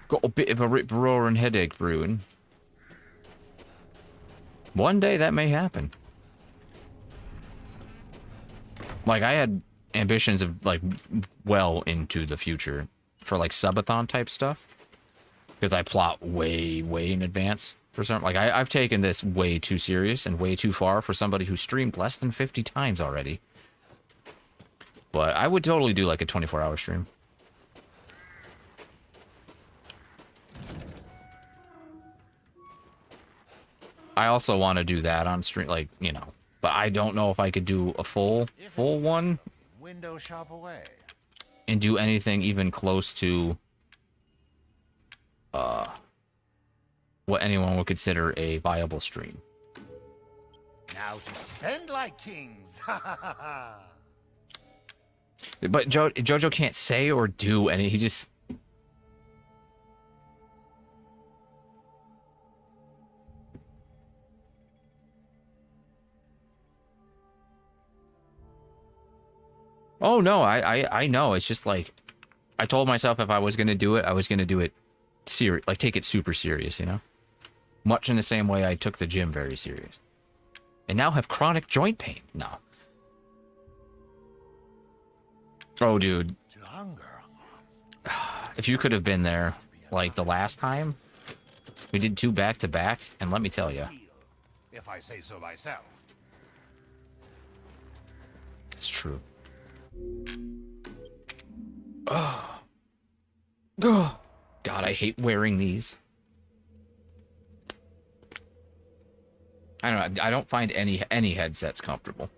Got a bit of a rip-roaring headache brewing. One day that may happen. Like, I had ambitions of, like, well into the future for, like, subathon type stuff. Because I plot way, way in advance for some... Like, I've taken this way too serious and way too far for somebody who streamed less than 50 times already. But I would totally do, like, a 24-hour stream. I also want to do that on stream, like, you know. But I don't know if I could do a full one. Window shop away. And do anything even close to what anyone would consider a viable stream. Now to spend like kings. But Jojo can't say or do any. He just... Oh, no, I know. It's just like, I told myself if I was going to do it, I was going to do it serious, like take it super serious, you know? Much in the same way I took the gym very serious. And now have chronic joint pain. No. Oh, dude. To hunger. If you could have been there, like the last time, we did 2 back-to-back, and let me tell you. If I say so myself. It's true. Oh. God, I hate wearing these. I don't know. I don't find any headsets comfortable.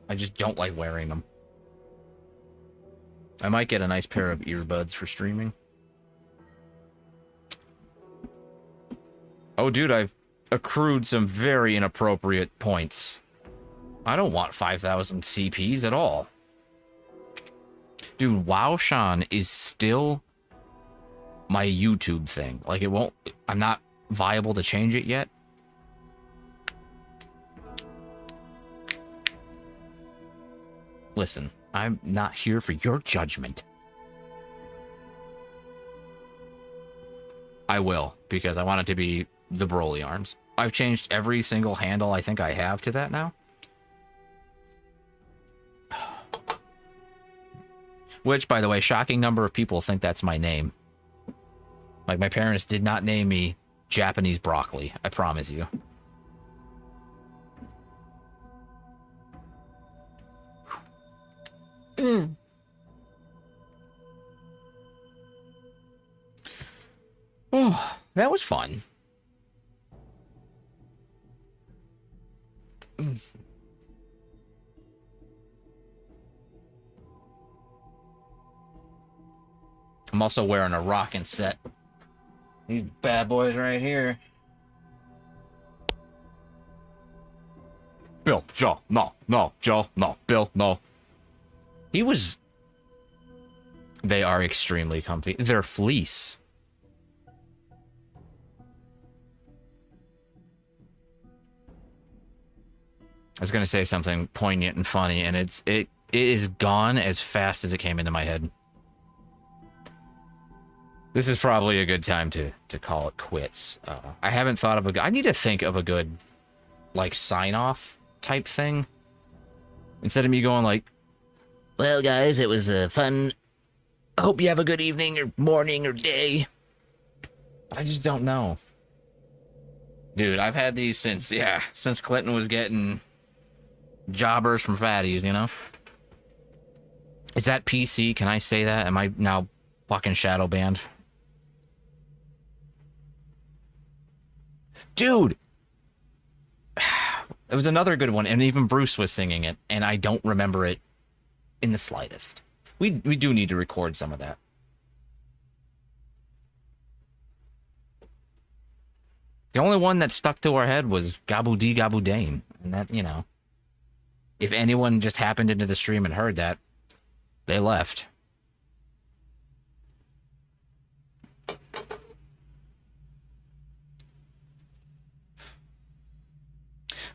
I just don't like wearing them. I might get a nice pair of earbuds for streaming. Oh, dude, I've accrued some very inappropriate points. I don't want 5,000 CPs at all. Dude, WowSean is still my YouTube thing. Like, it won't... I'm not viable to change it yet. Listen, I'm not here for your judgment. I will, because I want it to be the Broly arms. I've changed every single handle I think I have to that now. Which, by the way, shocking number of people think that's my name. Like, my parents did not name me Japanese Broccoli, I promise you. Oh, that was fun. I'm also wearing a rockin' set. These bad boys right here. Bill, Joe, no, Joe, no, Bill, no. He was... They are extremely comfy. They're fleece. I was gonna say something poignant and funny, and it is gone as fast as it came into my head. This is probably a good time to call it quits. I haven't thought of I need to think of a good, like, sign-off type thing. Instead of me going like, well, guys, it was fun. I hope you have a good evening or morning or day. I just don't know. Dude, I've had these since Clinton was getting jobbers from fatties, you know? Is that PC? Can I say that? Am I now fucking shadow banned? Dude! It was another good one, and even Bruce was singing it, and I don't remember it in the slightest. We do need to record some of that. The only one that stuck to our head was Gaboo Dee Gaboo Dane, and that, you know, if anyone just happened into the stream and heard that, they left.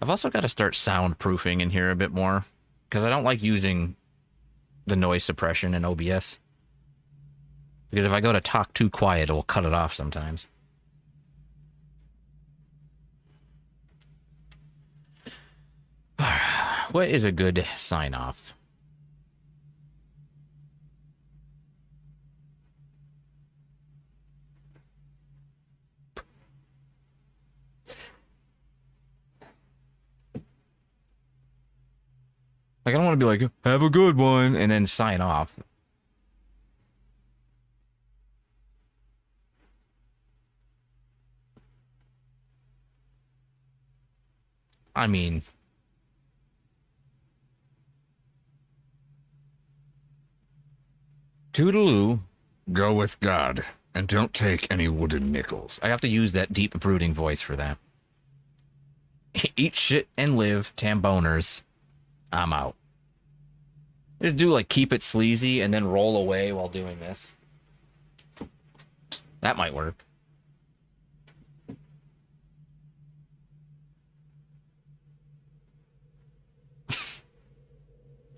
I've also got to start soundproofing in here a bit more, because I don't like using the noise suppression in OBS. Because if I go to talk too quiet, it will cut it off sometimes. What is a good sign-off? Like, I don't want to be like, have a good one, and then sign off. I mean... Toodaloo, go with God, and don't take any wooden nickels. I have to use that deep, brooding voice for that. Eat shit and live, tamboners. I'm out. Just do, like, keep it sleazy and then roll away while doing this. That might work.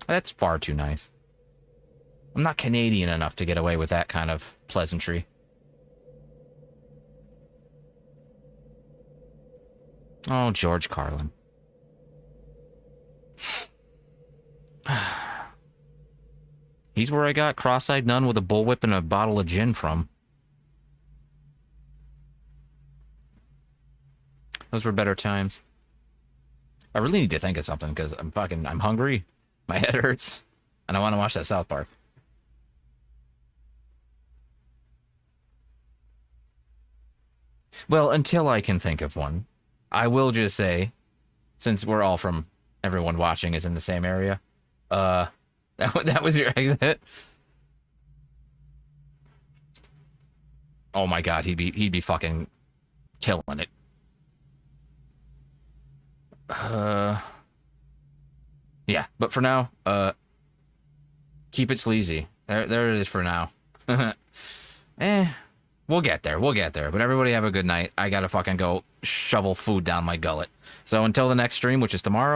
That's far too nice. I'm not Canadian enough to get away with that kind of pleasantry. Oh, George Carlin. He's where I got cross-eyed nun with a bullwhip and a bottle of gin from. Those were better times. I really need to think of something, because I'm hungry, my head hurts, and I want to watch that South Park. Well, until I can think of one, I will just say, since we're all from, everyone watching is in the same area, that was your exit. Oh my god, he'd be fucking killing it. Yeah, but for now, keep it sleazy. There it is for now. We'll get there. But everybody have a good night. I gotta fucking go shovel food down my gullet. So until the next stream, which is tomorrow.